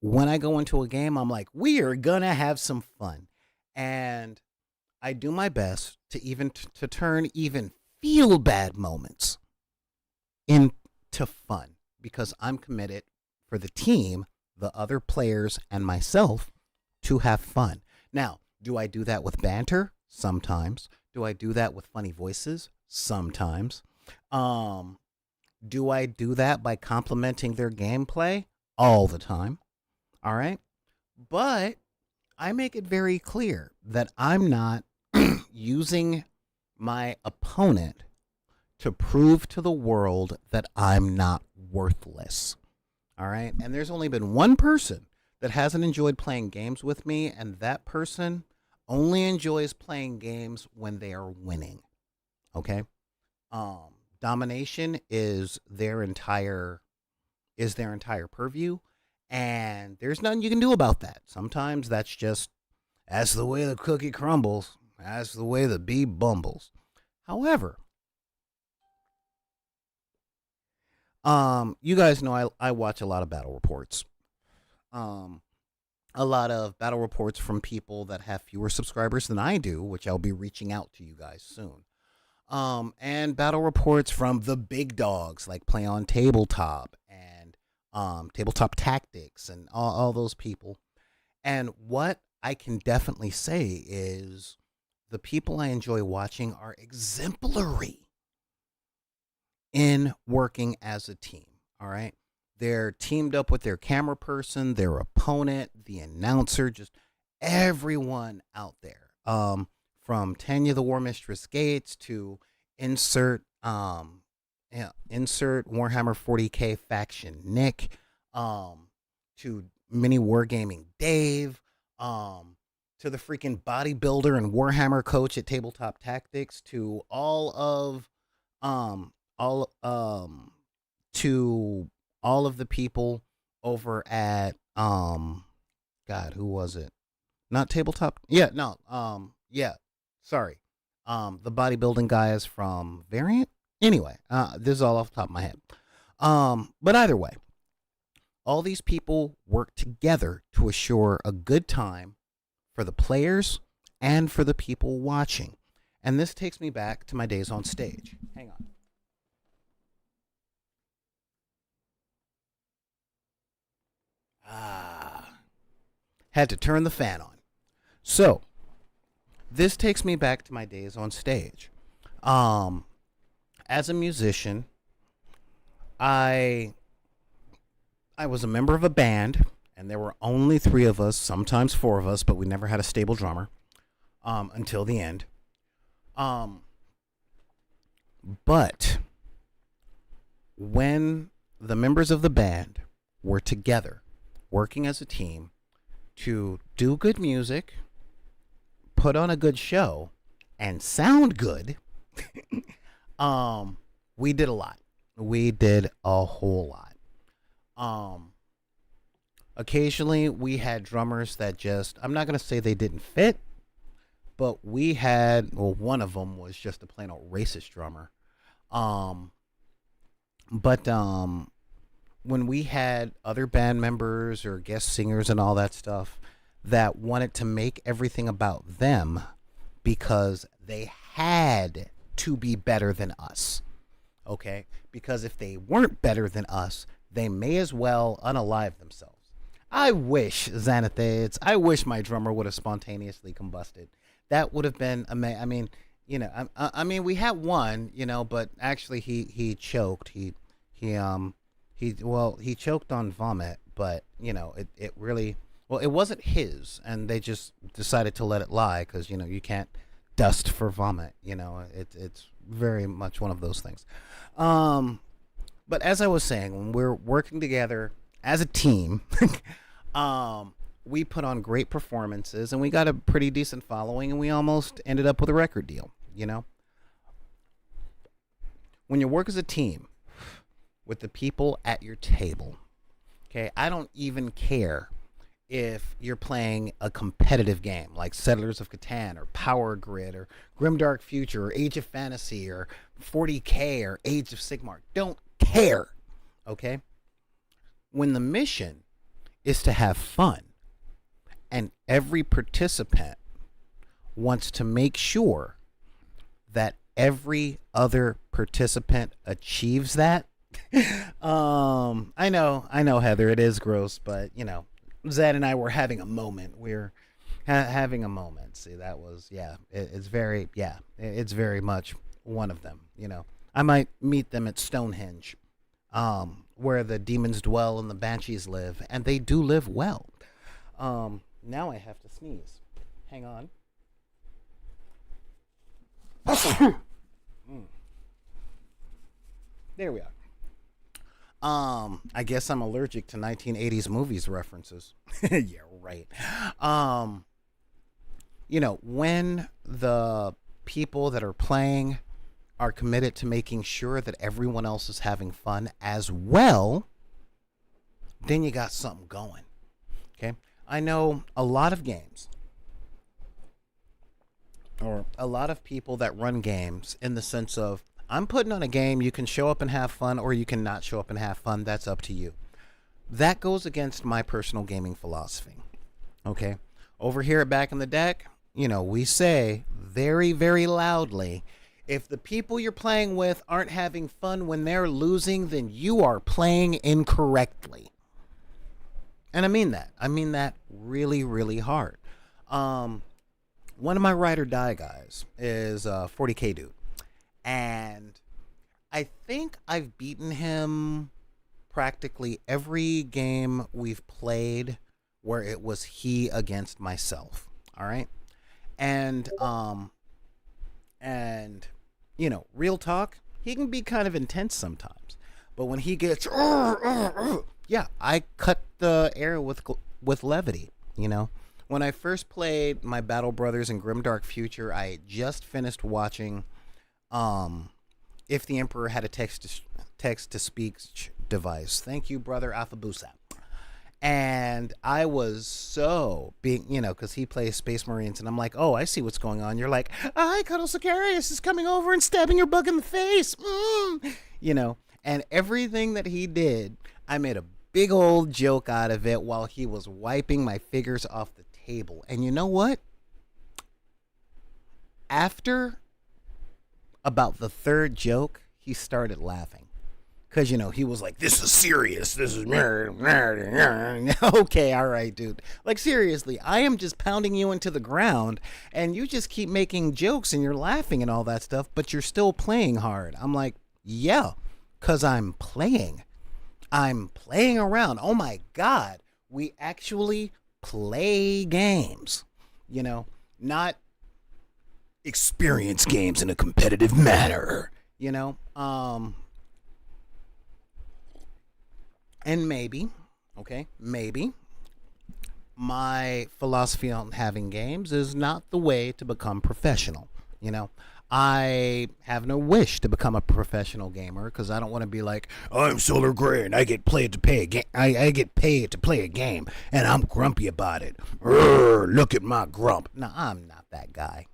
when I go into a game, I'm like, we are gonna have some fun, and I do my best to to turn even feel bad moments into fun, because I'm committed for the team, the other players, and myself to have fun. Now, do I do that with banter? Sometimes. Do I do that with funny voices? Sometimes. Do I do that by complimenting their gameplay? All the time. All right. But I make it very clear that I'm not using my opponent to prove to the world that I'm not worthless. All right. And there's only been one person that hasn't enjoyed playing games with me, and that person only enjoys playing games when they are winning. Okay. Um, Domination is their entire purview, and there's nothing you can do about that. Sometimes that's the way the cookie crumbles. That's the way the bee bumbles. However, you guys know I watch a lot of battle reports. Um, a lot of battle reports from people that have fewer subscribers than I do, which I'll be reaching out to you guys soon. And battle reports from the big dogs like Play on Tabletop and Tabletop Tactics and all those people. And what I can definitely say is the people I enjoy watching are exemplary in working as a team. All right. They're teamed up with their camera person, their opponent, the announcer, just everyone out there. From Tanya the War Mistress Gates to insert insert Warhammer 40k faction Nick, to mini wargaming Dave, to the freaking bodybuilder and Warhammer coach at Tabletop Tactics, to all to all of the people over at God, who was it? Not Tabletop. Yeah, no. Yeah. Sorry. The bodybuilding guys from Variant. Anyway, this is all off the top of my head. But either way, all these people work together to assure a good time for the players and for the people watching. And this takes me back to my days on stage. Hang on. Had to turn the fan on. So, this takes me back to my days on stage. As a musician, I was a member of a band, and there were only three of us, sometimes four of us, but we never had a stable drummer until the end. But when the members of the band were together, working as a team to do good music, put on a good show, and sound good, we did a lot. We did a whole lot. Occasionally we had drummers that just, I'm not going to say they didn't fit, but we had, well, one of them was just a plain old racist drummer. But when we had other band members or guest singers and all that stuff that wanted to make everything about them because they had to be better than us, okay? Because if they weren't better than us, they may as well unalive themselves. I wish, Xanathids, I wish my drummer would have spontaneously combusted. That would have been amazing. I mean, you know, I mean, we had one, you know, but actually he choked. He choked on vomit, but you know, it really, well, it wasn't his, and they just decided to let it lie because, you know, you can't dust for vomit. You know, it's very much one of those things. But as I was saying, when we're working together as a team, we put on great performances, and we got a pretty decent following, and we almost ended up with a record deal. You know, when you work as a team with the people at your table, okay, I don't even care if you're playing a competitive game like Settlers of Catan or Power Grid or Grimdark Future or Age of Fantasy or 40K or Age of Sigmar. Don't care, okay? When the mission is to have fun and every participant wants to make sure that every other participant achieves that. I know, Heather, it is gross, but you know, Zed and I were having a moment. We're having a moment. See, that was, it's very much one of them. You know, I might meet them at Stonehenge, where the demons dwell and the banshees live, and they do live well. Now I have to sneeze. Hang on. There we are. I guess I'm allergic to 1980s movies references. Yeah, right. Um, when the people that are playing are committed to making sure that everyone else is having fun as well, then you got something going. Okay. I know a lot of games or a lot of people that run games in the sense of I'm putting on a game, you can show up and have fun or you can not show up and have fun. That's up to you. That goes against my personal gaming philosophy. Okay. Over here at Back in the Deck, we say very, very loudly if the people you're playing with aren't having fun when they're losing, then you are playing incorrectly. And I mean that. I mean that really, really hard. Um, One of my ride or die guys is 40K dude. And I think I've beaten him practically every game we've played where it was he against myself. All right. And and real talk, he can be kind of intense sometimes. But when he gets yeah, I cut the air with levity, When I first played my Battle Brothers and Grimdark Future, I had just finished watching If the Emperor Had a Text to Speech Device. Thank you, brother Afabusa. And I was so being, because he plays Space Marines, and I'm like, oh, I see what's going on. You're like, hi, Cuddle Sicarius is coming over and stabbing your bug in the face. And everything that he did, I made a big old joke out of it while he was wiping my figures off the table. And you know what? After about the third joke, he started laughing. Because, he was like, this is serious. This is... Okay, all right, dude. Like, seriously, I am just pounding you into the ground, and you just keep making jokes, and you're laughing and all that stuff, but you're still playing hard. I'm like, yeah, because I'm playing. I'm playing around. Oh, my God. We actually play games. Not experience games in a competitive manner. And maybe my philosophy on having games is not the way to become professional. I have no wish to become a professional gamer because I don't want to be like, I'm Solar Gray and I get paid to play a game. I get paid to play a game and I'm grumpy about it. Look at my grump. No, I'm not that guy.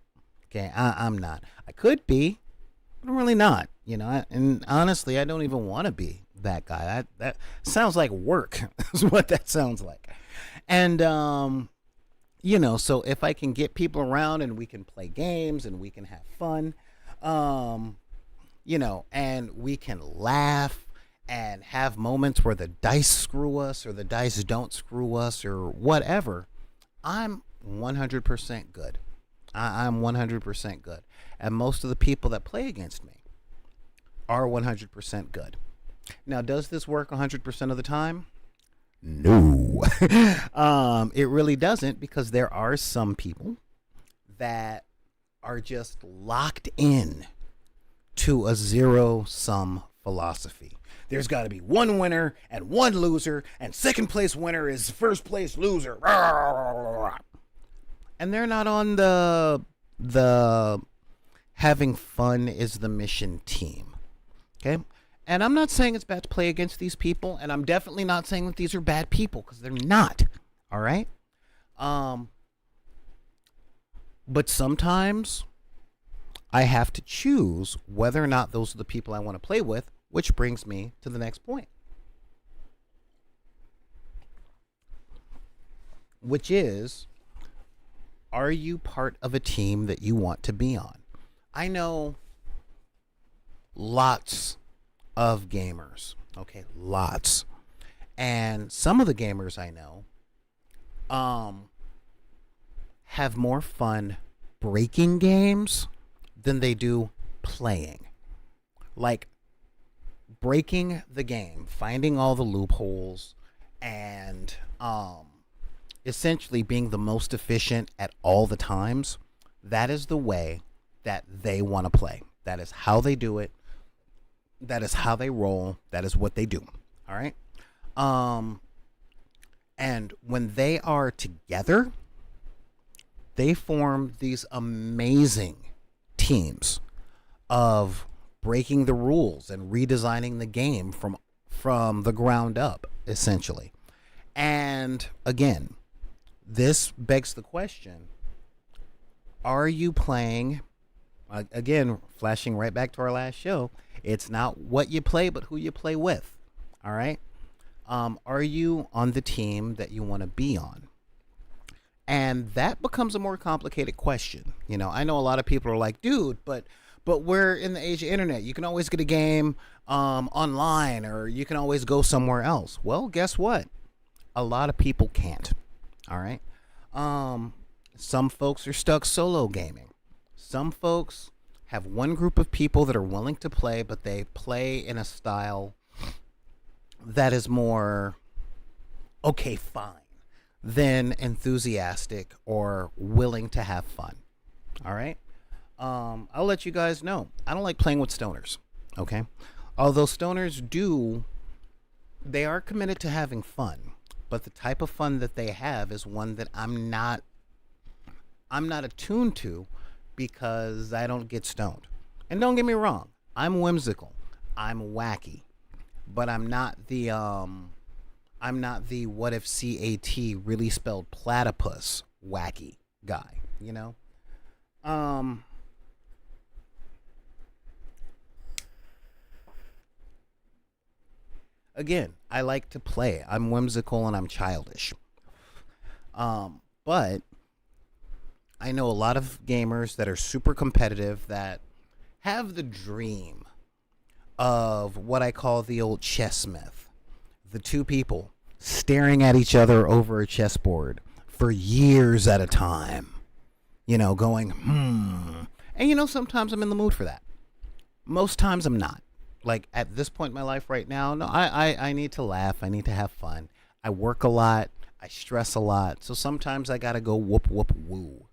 Okay, I'm not. I could be, but I'm really not. And honestly, I don't even want to be that guy. That sounds like work. Is what that sounds like. And so if I can get people around and we can play games and we can have fun, and we can laugh and have moments where the dice screw us or the dice don't screw us or whatever, I'm 100% good. I'm 100% good. And most of the people that play against me are 100% good. Now, does this work 100% of the time? No. It really doesn't, because there are some people that are just locked in to a zero-sum philosophy. There's got to be one winner and one loser, and second place winner is first place loser. And they're not on the having fun is the mission team. Okay? And I'm not saying it's bad to play against these people, and I'm definitely not saying that these are bad people, because they're not. All right? But sometimes I have to choose whether or not those are the people I want to play with, which brings me to the next point, which is, are you part of a team that you want to be on? I know lots of gamers, okay, lots. And some of the gamers I know have more fun breaking games than they do playing. Like, breaking the game, finding all the loopholes, and essentially being the most efficient at all the times. That is the way that they want to play. That is how they do it. That is how they roll. That is what they do. All right. Um, and when they are together, they form these amazing teams of breaking the rules and redesigning the game from the ground up, essentially. And again, this begs the question: are you playing? Again, flashing right back to our last show, it's not what you play, but who you play with. All right. Are you on the team that you want to be on? And that becomes a more complicated question. I know a lot of people are like, dude, but we're in the age of internet. You can always get a game online, or you can always go somewhere else. Well, guess what? A lot of people can't. All right. Some folks are stuck solo gaming. Some folks have one group of people that are willing to play, but they play in a style that is more okay, fine, than enthusiastic or willing to have fun. All right. I'll let you guys know. I don't like playing with stoners. Okay. Although stoners they are committed to having fun, but the type of fun that they have is one that I'm not attuned to, because I don't get stoned. And don't get me wrong, I'm whimsical, I'm wacky, but I'm not the what if CAT really spelled platypus wacky guy, Again, I like to play. I'm whimsical and I'm childish. But I know a lot of gamers that are super competitive, that have the dream of what I call the old chessmith. The two people staring at each other over a chessboard for years at a time. Going, And sometimes I'm in the mood for that. Most times I'm not. Like at this point in my life right now, no, I need to laugh. I need to have fun. I work a lot. I stress a lot. So sometimes I got to go whoop, whoop, woo.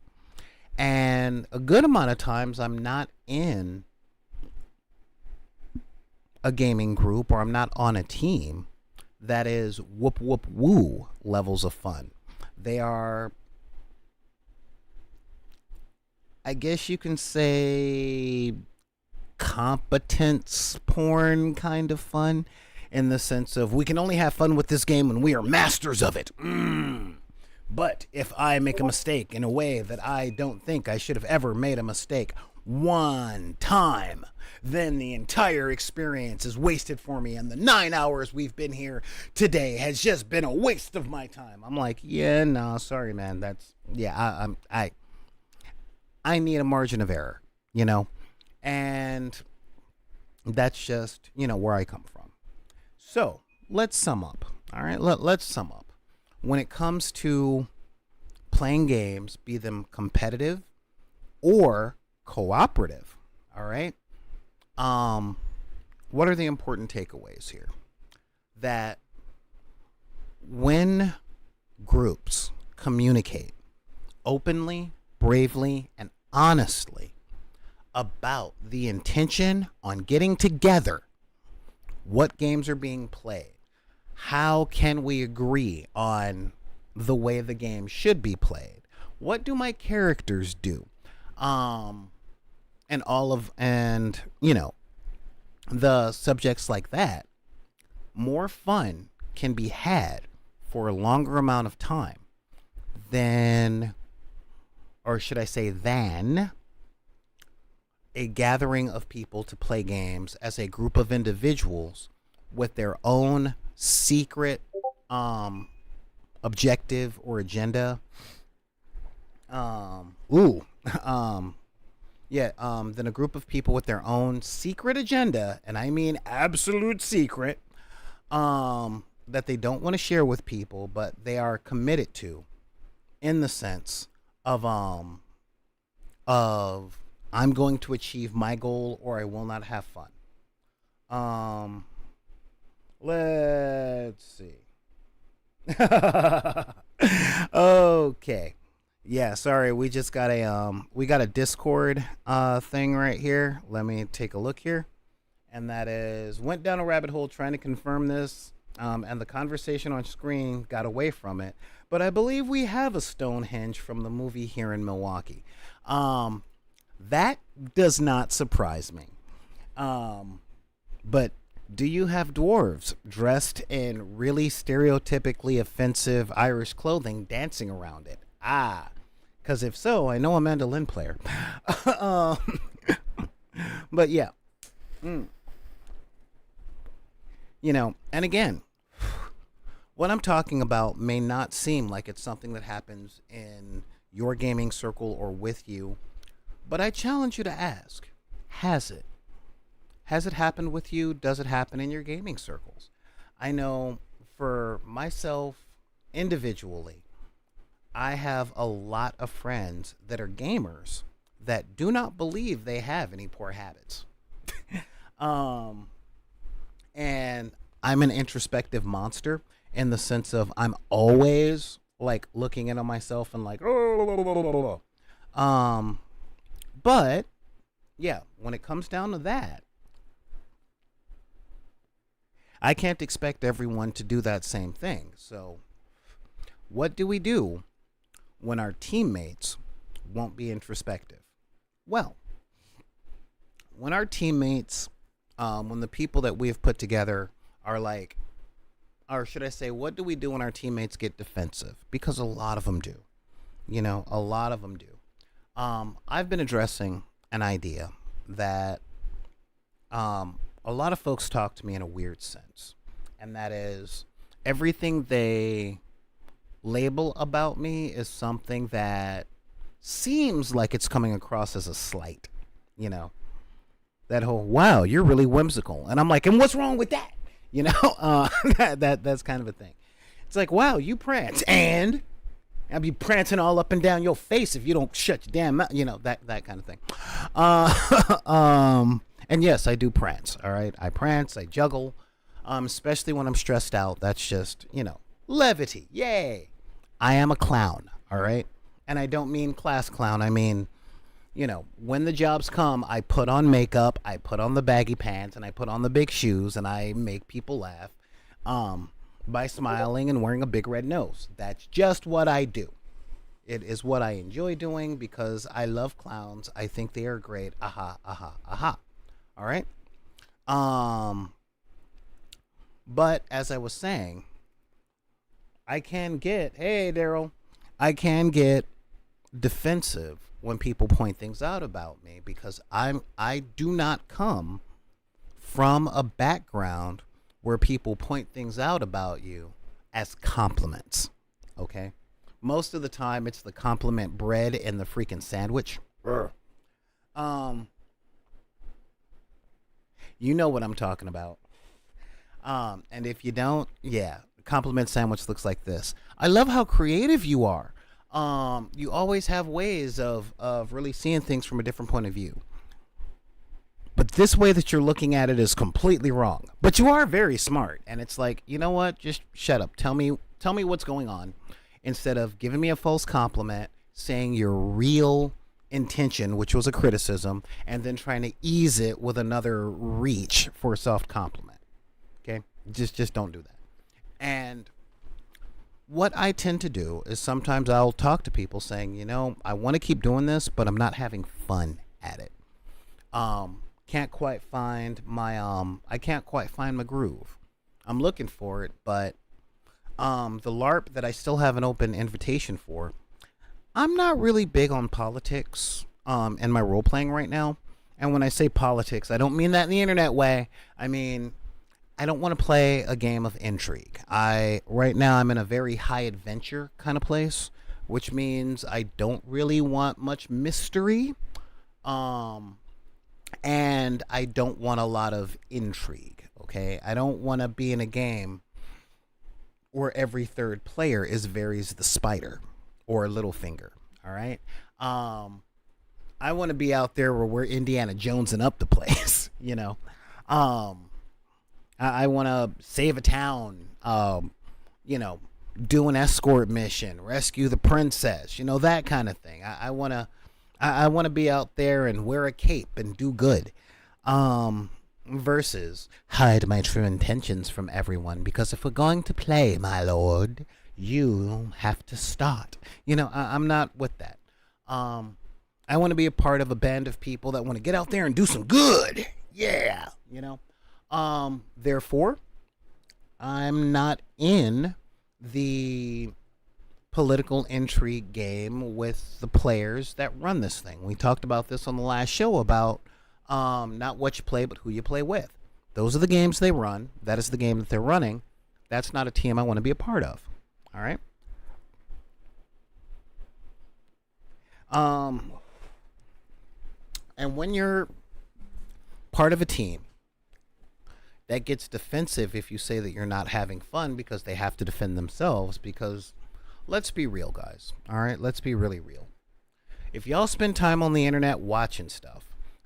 And a good amount of times I'm not in a gaming group, or I'm not on a team that is whoop, whoop, woo levels of fun. They are, I guess you can say, competence porn kind of fun, in the sense of, we can only have fun with this game when we are masters of it. But if I make a mistake in a way that I don't think I should have ever made a mistake one time, then the entire experience is wasted for me, and the 9 hours we've been here today has just been a waste of my time. I'm like, yeah, no, sorry, man. That's, yeah, I need a margin of error, and that's just, where I come from. So let's sum up. All right, let's sum up. When it comes to playing games, be them competitive or cooperative, all right? What are the important takeaways here? That when groups communicate openly, bravely, and honestly about the intention on getting together, what games are being played, how can we agree on the way the game should be played, what do my characters do, and the subjects like that, more fun can be had for a longer amount of time than, or should I say than, a gathering of people to play games as a group of individuals with their own secret objective or agenda. Than a group of people with their own secret agenda, and I mean absolute secret, that they don't want to share with people, but they are committed to, in the sense of I'm going to achieve my goal or I will not have fun. Let's see. Okay. Yeah, sorry, we just got a Discord thing right here. Let me take a look here. and that is went down a rabbit hole trying to confirm this, and the conversation on screen got away from it. But I believe we have a Stonehenge from the movie here in Milwaukee. Um, that does not surprise me. Um, but do you have dwarves dressed in really stereotypically offensive Irish clothing dancing around it? Ah, because if so, I know a mandolin player. um, but yeah, mm, and again, what I'm talking about may not seem like it's something that happens in your gaming circle or with you, but I challenge you to ask, has it? Has it happened with you? Does it happen in your gaming circles? I know for myself individually, I have a lot of friends that are gamers that do not believe they have any poor habits. Um, and I'm an introspective monster in the sense of I'm always like looking into myself and like, um, but yeah, when it comes down to that, I can't expect everyone to do that same thing. So, what do we do when our teammates won't be introspective? Well, when our teammates, when the people that we've put together are like, or should I say, what do we do when our teammates get defensive? Because a lot of them do. A lot of them do. I've been addressing an idea that a lot of folks talk to me in a weird sense, and that is everything they label about me is something that seems like it's coming across as a slight. You know, that whole "wow, you're really whimsical," and I'm like, "and what's wrong with that?" That's kind of a thing. It's like, "Wow, you prance," and I'll be prancing all up and down your face if you don't shut your damn mouth. That kind of thing. And yes, I do prance. All right, I prance, I juggle, especially when I'm stressed out. That's just levity. Yay! I am a clown. All right, and I don't mean class clown. I mean, when the jobs come, I put on makeup, I put on the baggy pants, and I put on the big shoes, and I make people laugh. By smiling and wearing a big red nose. That's just what I do. It is what I enjoy doing because I love clowns. I think they are great. Aha, aha, aha. All right. But as I was saying, hey Daryl, I can get defensive when people point things out about me because I do not come from a background where people point things out about you as compliments. Okay? Most of the time it's the compliment bread and the freaking sandwich. Urgh. Um you know what I'm talking about. And if you don't, yeah, compliment sandwich looks like this. I love how creative you are. You always have ways of really seeing things from a different point of view. But this way that you're looking at it is completely wrong. But you are very smart, and it's like, you know what? Just shut up. Tell me what's going on, instead of giving me a false compliment, saying your real intention, which was a criticism, and then trying to ease it with another reach for a soft compliment. Okay, just don't do that. And what I tend to do is sometimes I'll talk to people saying, I want to keep doing this, but I'm not having fun at it. Can't quite find my I can't quite find my groove. I'm looking for it, but the LARP that I still have an open invitation for, I'm not really big on politics in my role playing right now. And when I say politics, I don't mean that in the internet way. I mean, I don't want to play a game of intrigue. Right now I'm in a very high adventure kind of place, which means I don't really want much mystery. And I don't want a lot of intrigue, okay? I don't want to be in a game where every third player is Varys the Spider or Littlefinger, all right? I want to be out there where we're Indiana Jonesing up the place, I want to save a town, do an escort mission, rescue the princess, that kind of thing. I want to be out there and wear a cape and do good. versus hide my true intentions from everyone, because if we're going to play, my lord, you have to start. I'm not with that. I want to be a part of a band of people that want to get out there and do some good. Yeah. Therefore, I'm not in the political intrigue game with the players that run this thing. We talked about this on the last show about not what you play, but who you play with. Those are the games they run. That is the game that they're running. That's not a team I want to be a part of. All right? And when you're part of a team that gets defensive if you say that you're not having fun because they have to defend themselves, because let's be real, guys. All right? Let's be really real. If y'all spend time on the internet watching stuff,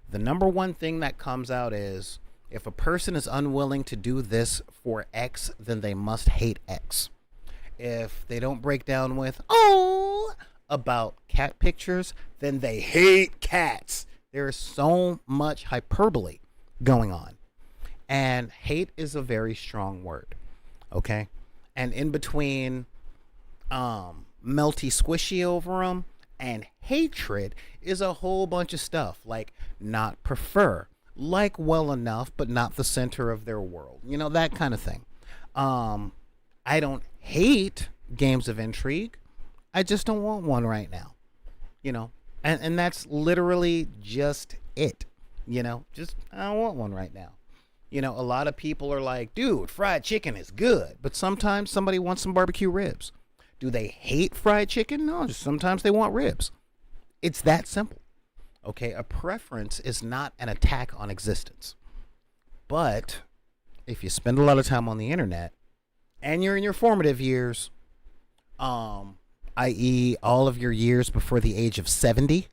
the number one thing that comes out is if a person is unwilling to do this for X, then they must hate X. If they don't break down with, about cat pictures, then they hate cats. There is so much hyperbole going on. And hate is a very strong word. Okay? And in between melty squishy over them and hatred is a whole bunch of stuff, like not prefer, like well enough but not the center of their world, that kind of thing. I don't hate games of intrigue, I just don't want one right now, and that's literally just it. Just I don't want one right now. A lot of people are like, dude, fried chicken is good, but sometimes somebody wants some barbecue ribs. Do they hate fried chicken? No, just sometimes they want ribs. It's that simple. Okay, a preference is not an attack on existence. But if you spend a lot of time on the internet and you're in your formative years, i.e. all of your years before the age of 70,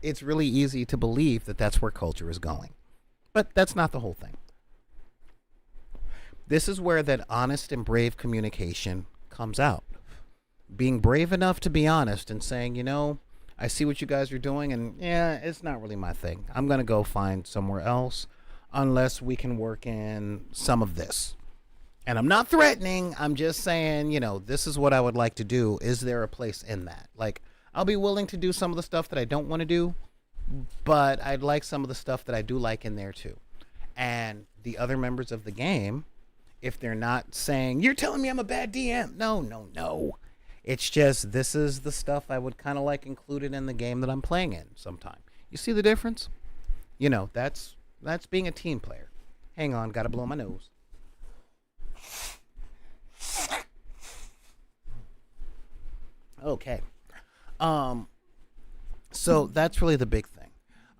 it's really easy to believe that that's where culture is going. But that's not the whole thing. This is where that honest and brave communication comes out. Being brave enough to be honest and saying, I see what you guys are doing, and yeah, it's not really my thing. I'm going to go find somewhere else unless we can work in some of this. And I'm not threatening. I'm just saying, this is what I would like to do. Is there a place in that? Like, I'll be willing to do some of the stuff that I don't want to do, but I'd like some of the stuff that I do like in there too. And the other members of the game, if they're not saying, you're telling me I'm a bad DM. No. It's just, this is the stuff I would kind of like included in the game that I'm playing in sometime. You see the difference? That's being a team player. Hang on, gotta blow my nose. Okay. So that's really the big thing.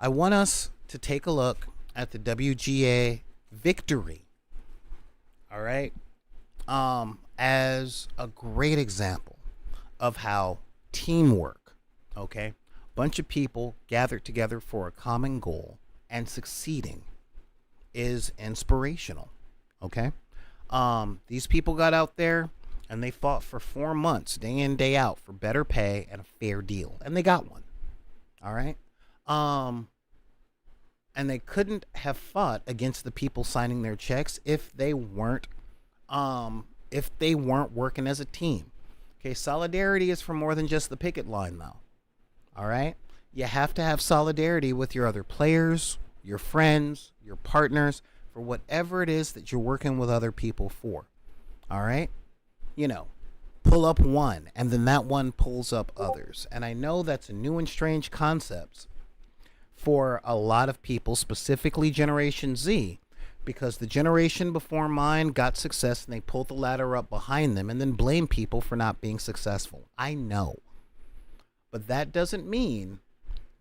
I want us to take a look at the WGA victory. All right. As a great example of how teamwork, okay, bunch of people gathered together for a common goal and succeeding is inspirational. Okay. These people got out there and they fought for 4 months, day in, day out, for better pay and a fair deal. And they got one. All right. And they couldn't have fought against the people signing their checks if they weren't working as a team. Okay, solidarity is for more than just the picket line, though. All right? You have to have solidarity with your other players, your friends, your partners, for whatever it is that you're working with other people for. All right? Pull up one, and then that one pulls up others. And I know that's a new and strange concept for a lot of people, specifically Generation Z, because the generation before mine got success and they pulled the ladder up behind them and then blame people for not being successful. I know. But that doesn't mean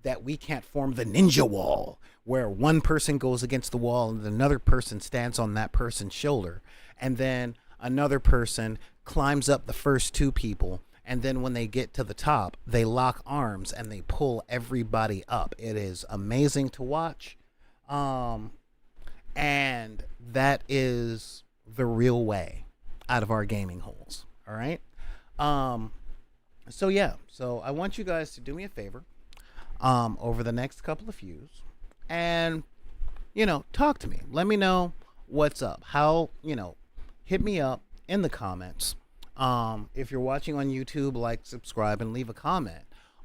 that we can't form the ninja wall where one person goes against the wall and another person stands on that person's shoulder, and then another person climbs up the first two people, and then when they get to the top, they lock arms and they pull everybody up. It is amazing to watch. And that is the real way out of our gaming holes. All right. So I want you guys to do me a favor over the next couple of views and talk to me. Let me know what's up. How, hit me up in the comments. If you're watching on YouTube, like, subscribe, and leave a comment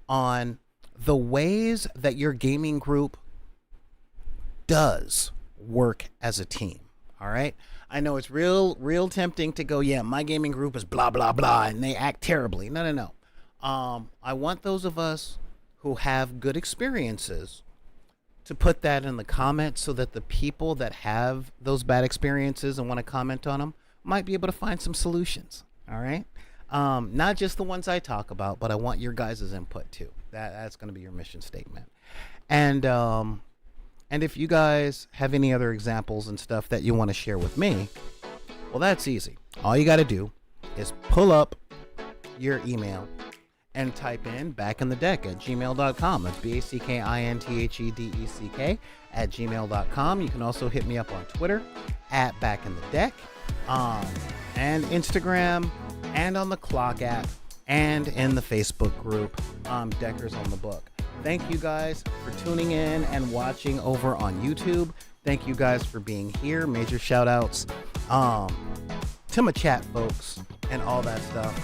on the ways that your gaming group does work as a team. All right. I know it's real tempting to go, yeah, my gaming group is blah, blah, blah, and they act terribly. No. I want those of us who have good experiences to put that in the comments so that the people that have those bad experiences and want to comment on them might be able to find some solutions. All right. Not just the ones I talk about, but I want your guys' input too. That's going to be your mission statement. And if you guys have any other examples and stuff that you want to share with me, well, that's easy. All you got to do is pull up your email and type in backinthedeck@gmail.com. That's BACKINTHEDECK @gmail.com. You can also hit me up on Twitter @backinthedeck, and Instagram, and on the Clock app, and in the Facebook group, Deckers on the Book. Thank you guys for tuning in and watching over on YouTube. Thank you guys for being here. Major shout outs to my chat folks and all that stuff,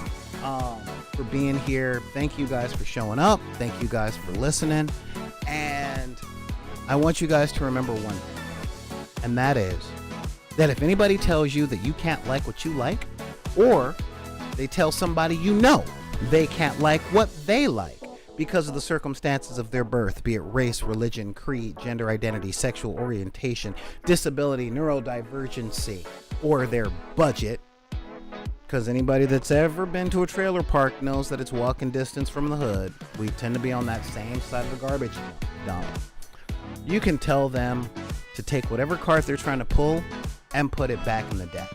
for being here. Thank you guys for showing up. Thank you guys for listening. And I want you guys to remember one thing, and that is that if anybody tells you that you can't like what you like, or they tell somebody they can't like what they like because of the circumstances of their birth, be it race, religion, creed, gender identity, sexual orientation, disability, neurodivergency, or their budget, because anybody that's ever been to a trailer park knows that it's walking distance from the hood. We tend to be on that same side of the garbage dump. You can tell them to take whatever card they're trying to pull and put it back in the deck,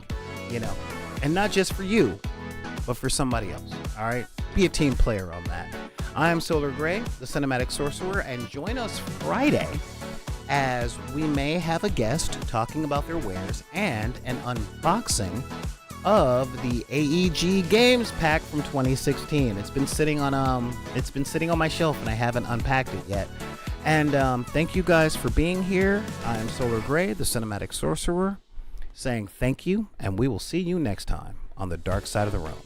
and not just for you, but for somebody else. All right, be a team player on that. I am Solar Gray, the Cinematic Sorcerer, and join us Friday as we may have a guest talking about their wares and an unboxing of the AEG Games pack from 2016. It's been sitting on my shelf and I haven't unpacked it yet. And thank you guys for being here. I am Solar Gray, the Cinematic Sorcerer, saying thank you, and we will see you next time on the dark side of the realm.